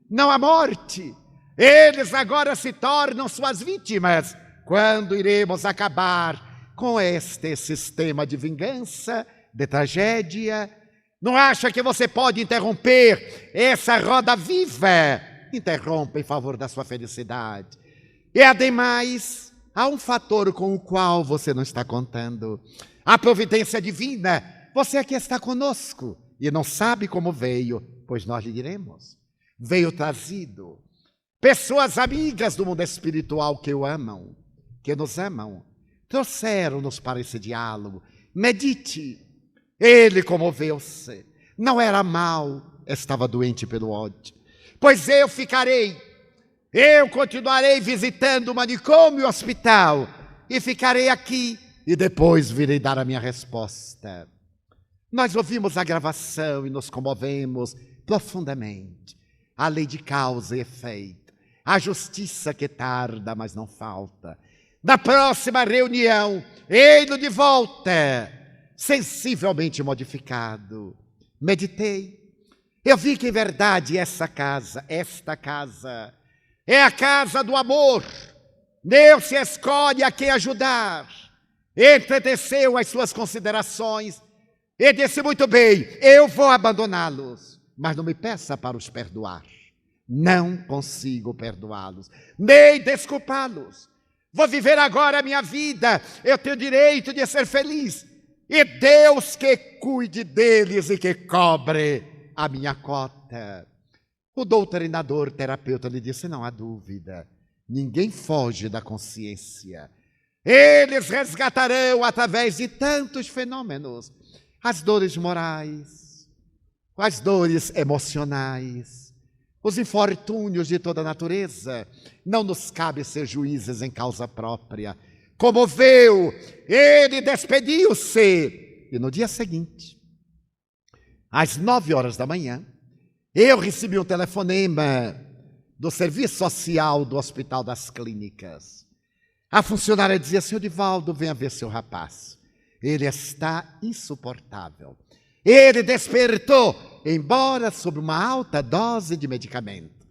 S1: Não há morte. Eles agora se tornam suas vítimas. Quando iremos acabar com este sistema de vingança, de tragédia? Não acha que você pode interromper essa roda viva? Interrompa em favor da sua felicidade. E ademais, há um fator com o qual você não está contando. A providência divina. Você aqui está conosco e não sabe como veio, pois nós lhe diremos. Veio trazido. Pessoas amigas do mundo espiritual que o amam, que nos amam, trouxeram-nos para esse diálogo. Medite. Ele comoveu-se. Não era mau, estava doente pelo ódio. Pois eu continuarei visitando o manicômio e o hospital, e ficarei aqui, e depois virei dar a minha resposta. Nós ouvimos a gravação e nos comovemos profundamente. A lei de causa e efeito, a justiça que tarda, mas não falta. Na próxima reunião, ele de volta, sensivelmente modificado. Meditei. Eu vi que, em verdade, esta casa, é a casa do amor. Deus se escolhe a quem ajudar. Entreteceu as suas considerações e disse muito bem, eu vou abandoná-los, mas não me peça para os perdoar. Não consigo perdoá-los, nem desculpá-los. Vou viver agora a minha vida, eu tenho direito de ser feliz. E Deus que cuide deles e que cobre a minha cota. O doutrinador terapeuta lhe disse, não há dúvida, ninguém foge da consciência. Eles resgatarão através de tantos fenômenos as dores morais, as dores emocionais, os infortúnios de toda a natureza. Não nos cabe ser juízes em causa própria. Comoveu, ele despediu-se. E no dia seguinte, às 9 horas da manhã, eu recebi um telefonema do Serviço Social do Hospital das Clínicas. A funcionária dizia, senhor Divaldo, venha ver seu rapaz. Ele está insuportável. Ele despertou, embora sob uma alta dose de medicamento.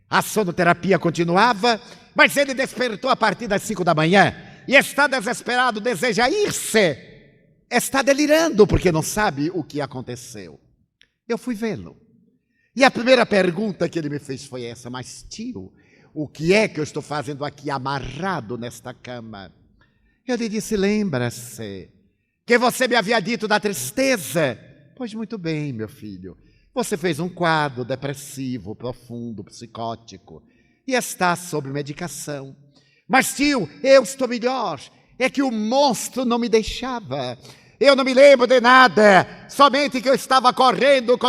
S1: A sonoterapia continuava, mas ele despertou a partir das 5 da manhã e está desesperado, deseja ir-se. Está delirando porque não sabe o que aconteceu. Eu fui vê-lo. E a primeira pergunta que ele me fez foi essa, mas tio, o que é que eu estou fazendo aqui amarrado nesta cama? Eu lhe disse, lembra-se que você me havia dito da tristeza? Pois muito bem, meu filho. Você fez um quadro depressivo, profundo, psicótico e está sob medicação. Mas tio, eu estou melhor. É que o monstro não me deixava. Eu não me lembro de nada, somente que eu estava correndo,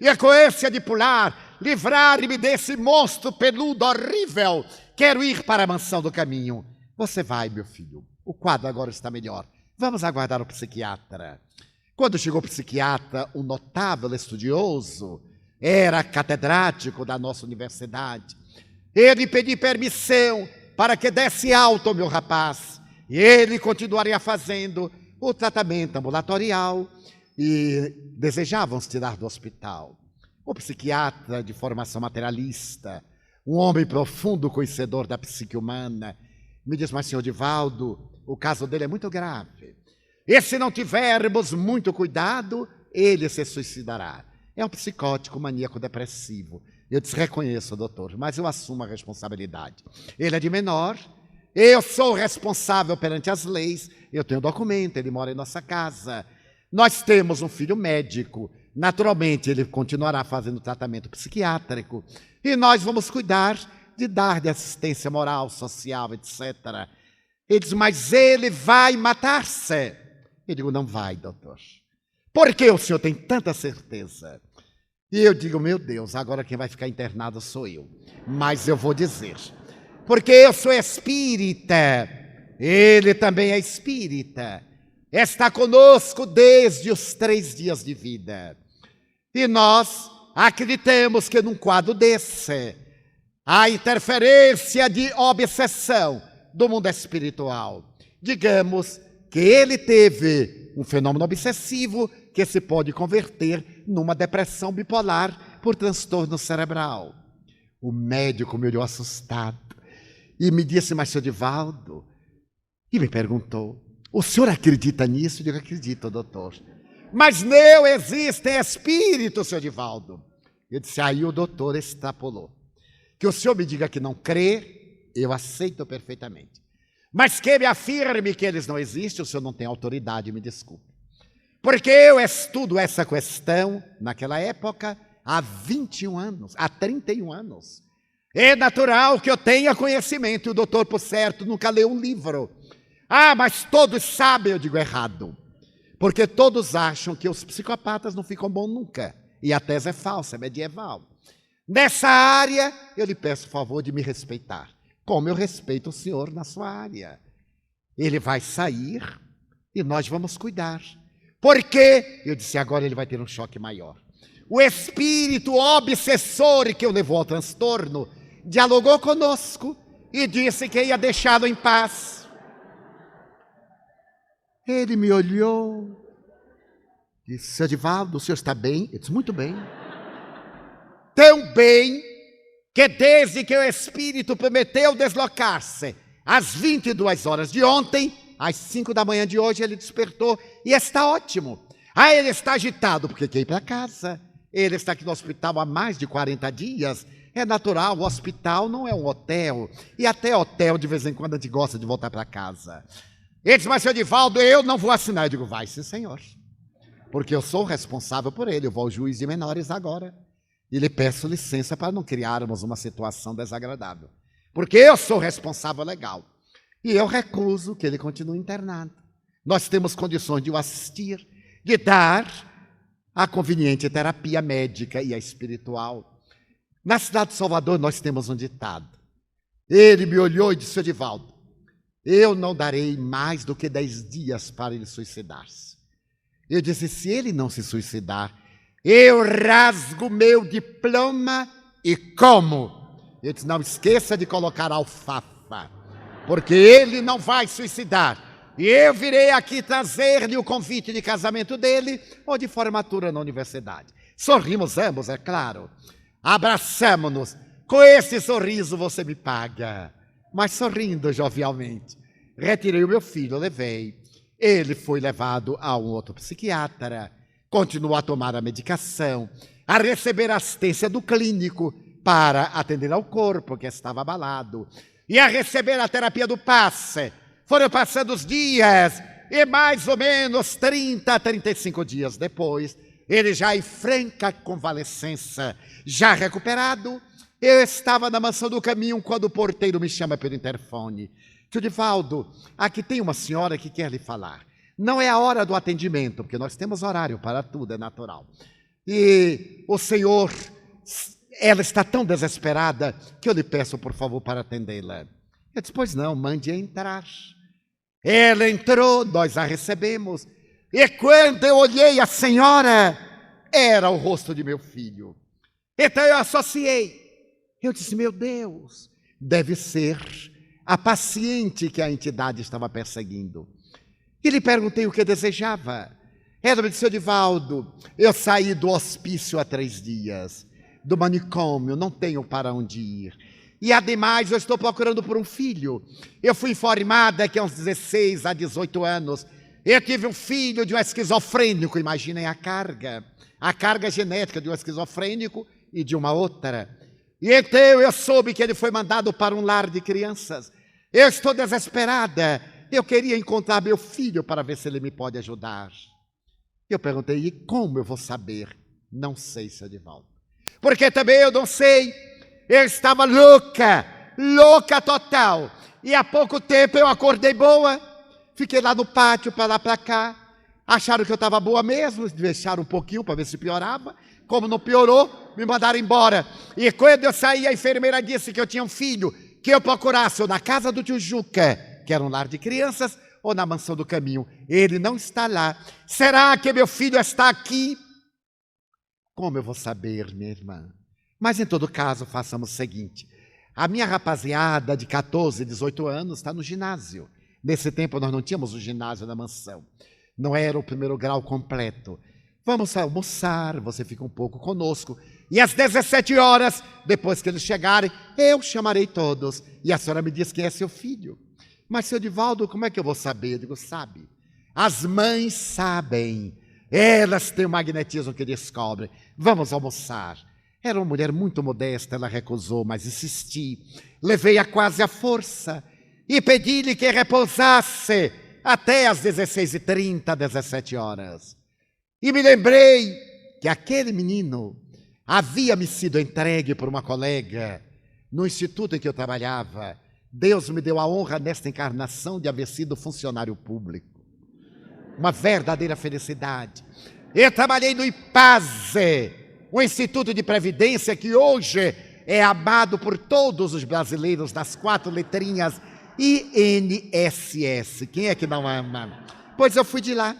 S1: e a coerência de pular, livrar-me desse monstro peludo horrível. Quero ir para a mansão do caminho. Você vai, meu filho. O quadro agora está melhor. Vamos aguardar o psiquiatra. Quando chegou o psiquiatra, um notável estudioso, era catedrático da nossa universidade. Ele pediu permissão para que desse alta ao meu rapaz. E ele continuaria fazendo o tratamento ambulatorial e desejavam se tirar do hospital. O psiquiatra de formação materialista, um homem profundo conhecedor da psique humana, Me diz, mas senhor Divaldo, o caso dele é muito grave. E se não tivermos muito cuidado, ele se suicidará. É um psicótico maníaco depressivo. Eu desreconheço, doutor, mas eu assumo a responsabilidade. Ele é de menor, eu sou responsável perante as leis, eu tenho documento, ele mora em nossa casa. Nós temos um filho médico, naturalmente ele continuará fazendo tratamento psiquiátrico e nós vamos cuidar de dar-lhe assistência moral, social, etc. Ele diz, mas ele vai matar-se. Eu digo, não vai, doutor. Por que o senhor tem tanta certeza? E eu digo, meu Deus, agora quem vai ficar internado sou eu. Mas eu vou dizer, porque eu sou espírita, ele também é espírita. Está conosco desde os 3 dias de vida. E nós acreditamos que num quadro desse, a interferência de obsessão do mundo espiritual. Digamos que ele teve um fenômeno obsessivo que se pode converter numa depressão bipolar por transtorno cerebral. O médico me olhou assustado e me disse, mas senhor Divaldo, e me perguntou, o senhor acredita nisso? Eu digo, acredito, doutor. Mas não existem espíritos, senhor Divaldo. Eu disse, aí o doutor extrapolou. Que o senhor me diga que não crê, eu aceito perfeitamente. Mas que me afirme que eles não existem, o senhor não tem autoridade, me desculpe. Porque eu estudo essa questão, naquela época, há 21 anos, há 31 anos. É natural que eu tenha conhecimento, e o doutor, por certo, nunca leu um livro. Ah, mas todos sabem, eu digo errado. Porque todos acham que os psicopatas não ficam bons nunca. E a tese é falsa, é medieval. Nessa área, eu lhe peço o favor de me respeitar. Como eu respeito o senhor na sua área. Ele vai sair e nós vamos cuidar. Porque, eu disse, agora ele vai ter um choque maior. O espírito obsessor que o levou ao transtorno dialogou conosco e disse que ia deixá-lo em paz. Ele me olhou, disse, senhor Divaldo, o senhor está bem? Eu disse, muito bem. Tão bem que desde que o espírito prometeu deslocar-se às 22 horas de ontem, às 5 da manhã de hoje ele despertou e está ótimo. Ah, ele está agitado porque quer ir para casa. Ele está aqui no hospital há mais de 40 dias. É natural, o hospital não é um hotel. E até hotel, de vez em quando, a gente gosta de voltar para casa. Ele disse, mas senhor Divaldo, eu não vou assinar. Eu digo, vai sim, senhor. Porque eu sou responsável por ele. Eu vou ao juiz de menores agora. E lhe peço licença para não criarmos uma situação desagradável. Porque eu sou responsável legal. E eu recuso que ele continue internado. Nós temos condições de o assistir, de dar a conveniente terapia médica e a espiritual. Na cidade de Salvador nós temos um ditado. Ele me olhou e disse, senhor Divaldo, eu não darei mais do que 10 dias para ele suicidar-se. Eu disse, se ele não se suicidar, eu rasgo meu diploma e como. Eu disse, não esqueça de colocar alfafa, porque ele não vai suicidar. E eu virei aqui trazer-lhe o convite de casamento dele ou de formatura na universidade. Sorrimos ambos, é claro. Abraçamo-nos. Com esse sorriso você me paga. Mas sorrindo jovialmente. Retirei o meu filho, levei. Ele foi levado a um outro psiquiatra. Continuou a tomar a medicação, a receber a assistência do clínico para atender ao corpo que estava abalado e a receber a terapia do passe. Foram passando os dias e mais ou menos 30 a 35 dias depois, ele já em franca convalescença, já recuperado, eu estava na Mansão do Caminho quando o porteiro me chama pelo interfone. Tio Divaldo, aqui tem uma senhora que quer lhe falar. Não é a hora do atendimento, porque nós temos horário para tudo, é natural. E o senhor, ela está tão desesperada que eu lhe peço, por favor, para atendê-la. Eu disse, pois não, mande entrar. Ela entrou, nós a recebemos. E quando eu olhei a senhora, era o rosto de meu filho. Então eu associei. Eu disse, meu Deus, deve ser a paciente que a entidade estava perseguindo. E lhe perguntei o que desejava. Ela me disse, senhor Divaldo, eu saí do hospício há 3 dias, do manicômio, não tenho para onde ir. E, ademais, eu estou procurando por um filho. Eu fui informada que, aos 16 a 18 anos, eu tive um filho de um esquizofrênico. Imaginem a carga genética de um esquizofrênico e de uma outra. E então eu soube que ele foi mandado para um lar de crianças. Eu estou desesperada. Eu queria encontrar meu filho para ver se ele me pode ajudar. Eu perguntei, e como eu vou saber? Não sei, seu Edivaldo. Porque também eu não sei. Eu estava louca total. E há pouco tempo eu acordei boa. Fiquei lá no pátio, para lá, para cá. Acharam que eu estava boa mesmo, deixaram um pouquinho para ver se piorava. Como não piorou, me mandaram embora. E quando eu saí, a enfermeira disse que eu tinha um filho, que eu procurasse ou na casa do tio Juca, que era um lar de crianças, ou na mansão do caminho. Ele não está lá. Será que meu filho está aqui? Como eu vou saber, minha irmã? Mas, em todo caso, façamos o seguinte. A minha rapaziada de 14, 18 anos está no ginásio. Nesse tempo, nós não tínhamos o ginásio na mansão. Não era o primeiro grau completo. Vamos almoçar, você fica um pouco conosco. E às 17 horas, depois que eles chegarem, eu chamarei todos. E a senhora me diz quem é seu filho. Mas, seu Edivaldo, como é que eu vou saber? Eu digo, sabe? As mães sabem. Elas têm o magnetismo que descobrem. Vamos almoçar. Era uma mulher muito modesta, ela recusou, mas insisti. Levei-a quase à força e pedi-lhe que repousasse até às 16h30, 17 horas. E me lembrei que aquele menino havia me sido entregue por uma colega no instituto em que eu trabalhava. Deus me deu a honra nesta encarnação de haver sido funcionário público. Uma verdadeira felicidade. Eu trabalhei no IPASE, um instituto de previdência que hoje é amado por todos os brasileiros das 4 letrinhas INSS. Quem é que não ama? Pois eu fui de lá.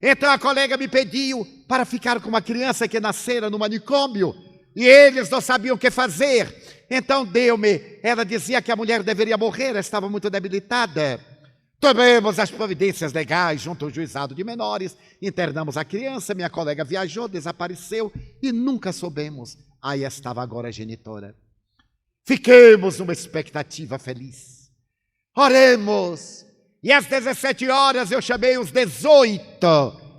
S1: Então a colega me pediu para ficar com uma criança que nascera no manicômio e eles não sabiam o que fazer. Então deu-me, ela dizia que a mulher deveria morrer, ela estava muito debilitada. Tomamos as providências legais junto ao juizado de menores, internamos a criança, minha colega viajou, desapareceu e nunca soubemos. Aí estava agora a genitora. Fiquemos numa expectativa feliz. Oremos. E às 17 horas eu chamei os 18,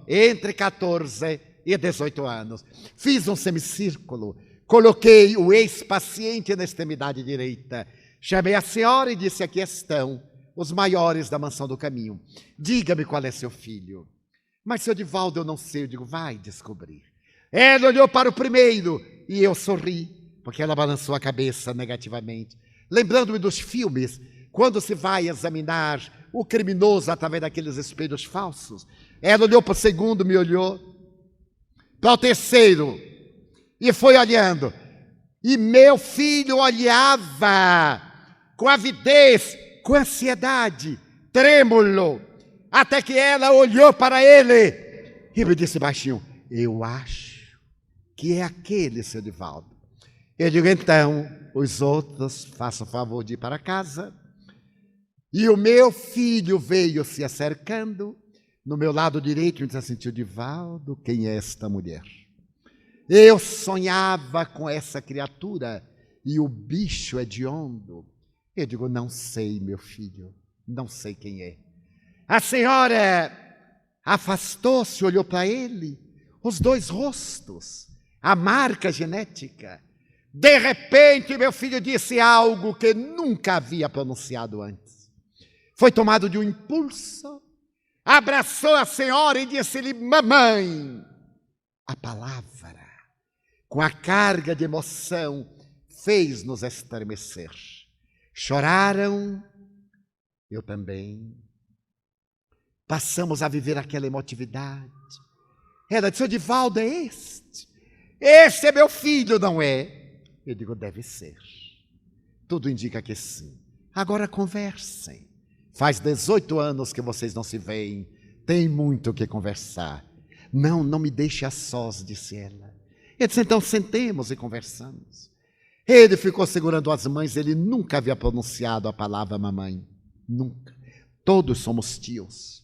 S1: entre 14 e 18 anos. Fiz um semicírculo, coloquei o ex-paciente na extremidade direita. Chamei a senhora e disse, aqui estão os maiores da mansão do caminho. Diga-me qual é seu filho. Mas, seu Edivaldo, eu não sei. Eu digo, vai descobrir. Ela olhou para o primeiro e eu sorri, porque ela balançou a cabeça negativamente. Lembrando-me dos filmes, quando se vai examinar o criminoso através daqueles espelhos falsos. Ela olhou para o segundo, me olhou, para o terceiro, e foi olhando. E meu filho olhava com avidez, com ansiedade, trêmulo, até que ela olhou para ele e me disse baixinho, eu acho que é aquele, seu Edivaldo. Eu digo, então, os outros, façam o favor de ir para casa. E o meu filho veio se acercando, no meu lado direito, e disse assim, tio Edivaldo, quem é esta mulher? Eu sonhava com essa criatura e o bicho hediondo. Eu digo, não sei, meu filho, não sei quem é. A senhora afastou-se, olhou para ele, os dois rostos, a marca genética. De repente, meu filho disse algo que nunca havia pronunciado antes. Foi tomado de um impulso, abraçou a senhora e disse-lhe, mamãe. A palavra, com a carga de emoção, fez-nos estremecer. Choraram, eu também. Passamos a viver aquela emotividade. Ela disse, Edivaldo, é este? Este é meu filho, não é? Eu digo, deve ser. Tudo indica que sim. Agora conversem. Faz 18 anos que vocês não se veem. Tem muito o que conversar. Não me deixe a sós, disse ela. Eu disse, então sentemos e conversamos. Ele ficou segurando as mães, ele nunca havia pronunciado a palavra mamãe. Nunca. Todos somos tios.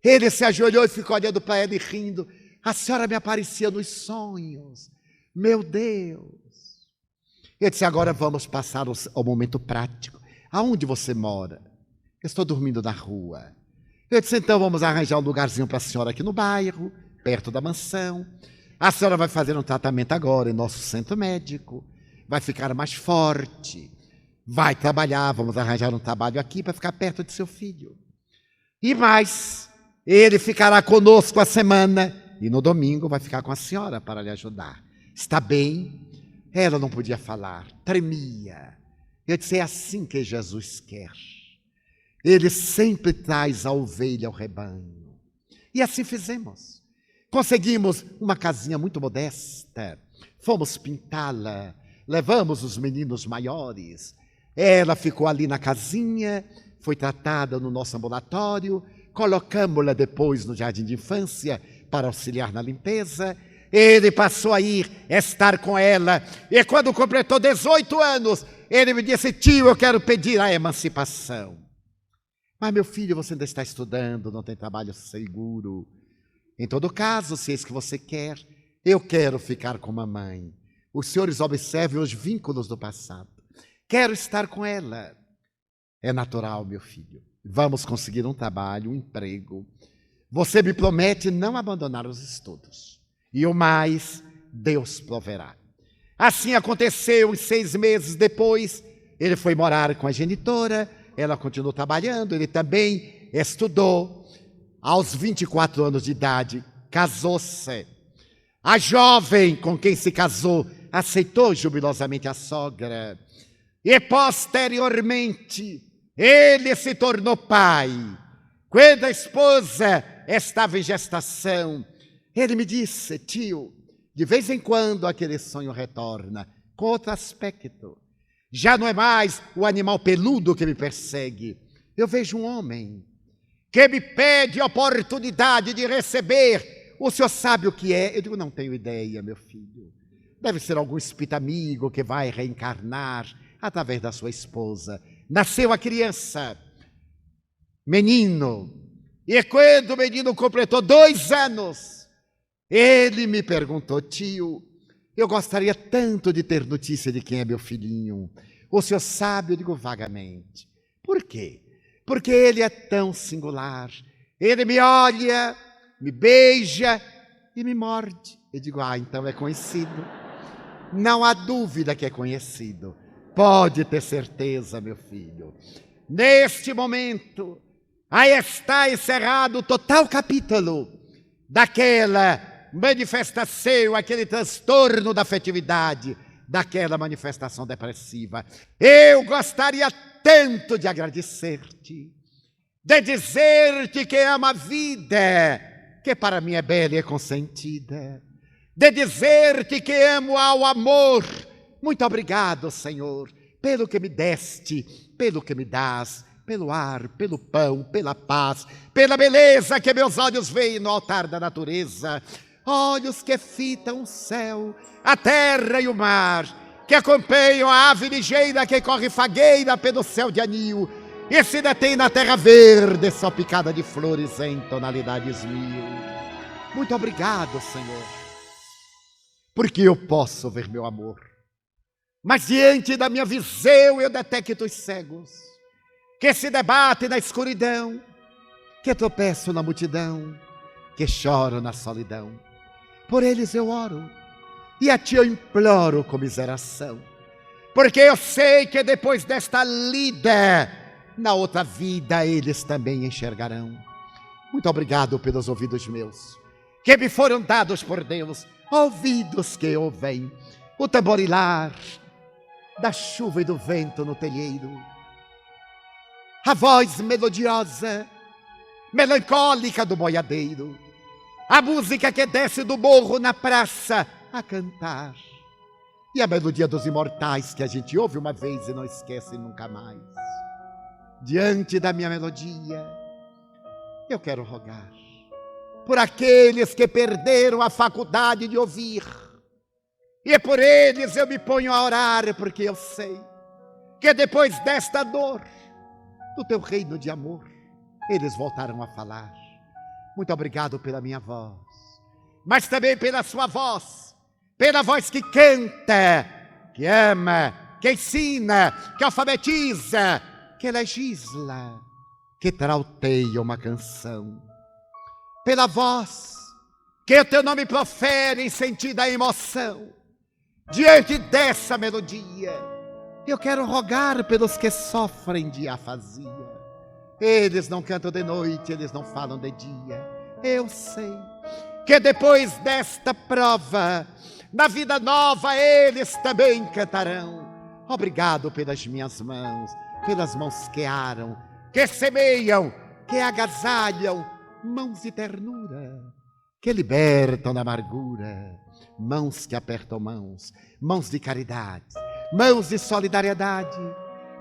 S1: Ele se ajoelhou e ficou olhando para ela e rindo. A senhora me aparecia nos sonhos. Meu Deus. Eu disse, agora vamos passar ao momento prático. Aonde você mora? Eu estou dormindo na rua. Eu disse, então vamos arranjar um lugarzinho para a senhora aqui no bairro, perto da mansão. A senhora vai fazer um tratamento agora em nosso centro médico, vai ficar mais forte, vai trabalhar, vamos arranjar um trabalho aqui para ficar perto de seu filho. E mais, ele ficará conosco a semana e no domingo vai ficar com a senhora para lhe ajudar. Está bem? Ela não podia falar, tremia. Eu disse, é assim que Jesus quer. Ele sempre traz a ovelha ao rebanho. E assim fizemos. Conseguimos uma casinha muito modesta, fomos pintá-la, levamos os meninos maiores. Ela ficou ali na casinha, foi tratada no nosso ambulatório, colocamos-la depois no jardim de infância para auxiliar na limpeza. Ele passou a estar com ela, e quando completou 18 anos, ele me disse, tio, eu quero pedir a emancipação. Mas meu filho, você ainda está estudando, não tem trabalho seguro. Em todo caso, se é isso que você quer, eu quero ficar com mamãe. Os senhores observem os vínculos do passado. Quero estar com ela. É natural, meu filho. Vamos conseguir um trabalho, um emprego. Você me promete não abandonar os estudos. E o mais, Deus proverá. Assim aconteceu, e 6 meses depois, ele foi morar com a genitora, ela continuou trabalhando, ele também estudou. Aos 24 anos de idade, casou-se. A jovem com quem se casou aceitou jubilosamente a sogra. E posteriormente, ele se tornou pai. Quando a esposa estava em gestação, ele me disse, tio, de vez em quando aquele sonho retorna, com outro aspecto. Já não é mais o animal peludo que me persegue. Eu vejo um homem que me pede a oportunidade de receber. O senhor sabe o que é? Eu digo, não tenho ideia, meu filho. Deve ser algum espírito amigo que vai reencarnar através da sua esposa. Nasceu a criança, menino, e quando o menino completou 2 anos, ele me perguntou, tio, eu gostaria tanto de ter notícia de quem é meu filhinho. O senhor sabe? Eu digo, vagamente. Por quê? Porque ele é tão singular. Ele me olha, me beija e me morde. Eu digo, então é conhecido. Não há dúvida que é conhecido. Pode ter certeza, meu filho. Neste momento, aí está encerrado o total capítulo daquela manifestação, aquele transtorno da afetividade, daquela manifestação depressiva. Eu gostaria tanto de agradecer-te, de dizer-te que amo a vida, que para mim é bela e é consentida, de dizer-te que amo ao amor. Muito obrigado, Senhor, pelo que me deste, pelo que me dás, pelo ar, pelo pão, pela paz, pela beleza que meus olhos veem no altar da natureza. Olhos que fitam o céu, a terra e o mar, que acompanham a ave ligeira que corre fagueira pelo céu de anil e se detém na terra verde, salpicada de flores em tonalidades 1000. Muito obrigado, Senhor, porque eu posso ver meu amor. Mas diante da minha visão eu detecto os cegos, que se debatem na escuridão, que tropeçam na multidão, que choram na solidão. Por eles eu oro, e a ti eu imploro comiseração, porque eu sei que depois desta lida, na outra vida eles também enxergarão. Muito obrigado pelos ouvidos meus, que me foram dados por Deus, ouvidos que ouvem o tamborilar da chuva e do vento no telheiro, a voz melodiosa, melancólica do boiadeiro, a música que desce do morro na praça a cantar, e a melodia dos imortais que a gente ouve uma vez e não esquece nunca mais. Diante da minha melodia, eu quero rogar por aqueles que perderam a faculdade de ouvir, e por eles eu me ponho a orar, porque eu sei que depois desta dor, do teu reino de amor, eles voltaram a falar. Muito obrigado pela minha voz, mas também pela sua voz, pela voz que canta, que ama, que ensina, que alfabetiza, que legisla, que trauteia uma canção. Pela voz que o teu nome profere em sentido da emoção, diante dessa melodia, eu quero rogar pelos que sofrem de afasia. Eles não cantam de noite, eles não falam de dia. Eu sei que depois desta prova, na vida nova eles também cantarão. Obrigado pelas minhas mãos, pelas mãos que aram, que semeiam, que agasalham, mãos de ternura, que libertam da amargura, mãos que apertam mãos, mãos de caridade, mãos de solidariedade,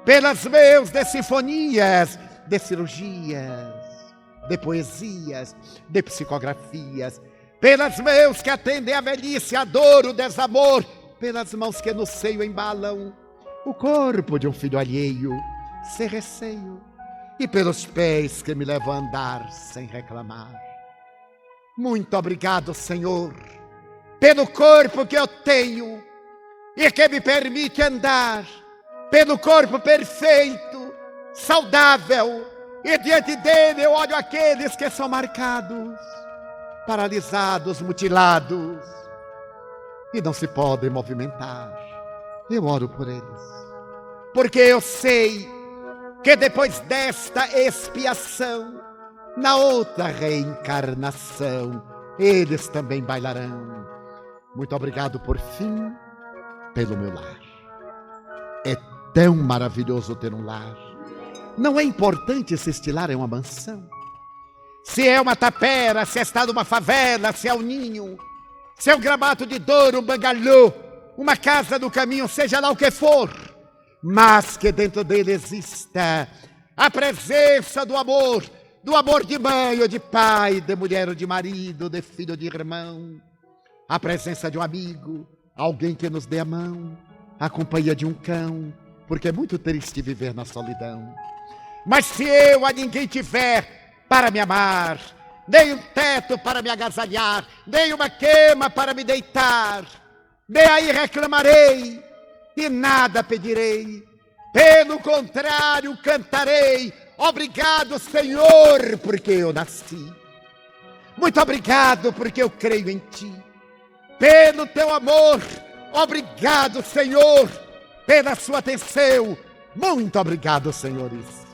S1: pelas mãos de sinfonias, de cirurgias, de poesias, de psicografias, pelas mãos que atendem a velhice, a dor, o desamor, pelas mãos que no seio embalam o corpo de um filho alheio, sem receio, e pelos pés que me levam a andar sem reclamar. Muito obrigado, Senhor, pelo corpo que eu tenho e que me permite andar, pelo corpo perfeito, saudável, e diante dele eu olho aqueles que são marcados, paralisados, mutilados, e não se podem movimentar. Eu oro por eles, porque eu sei que depois desta expiação, na outra reencarnação, eles também bailarão. Muito obrigado por fim, pelo meu lar. É tão maravilhoso ter um lar. Não é importante se estilar em uma mansão, se é uma tapera, se está numa favela, se é um ninho, se é um gramado de dor, um bangalô, uma casa no caminho, seja lá o que for, mas que dentro dele exista a presença do amor de mãe ou de pai, de mulher ou de marido, de filho ou de irmão, a presença de um amigo, alguém que nos dê a mão, a companhia de um cão, porque é muito triste viver na solidão. Mas se eu a ninguém tiver para me amar, nem um teto para me agasalhar, nem uma cama para me deitar, de aí reclamarei e nada pedirei. Pelo contrário, cantarei: obrigado, Senhor, porque eu nasci. Muito obrigado, porque eu creio em Ti. Pelo Teu amor, obrigado, Senhor, pela Sua atenção. Muito obrigado, senhores.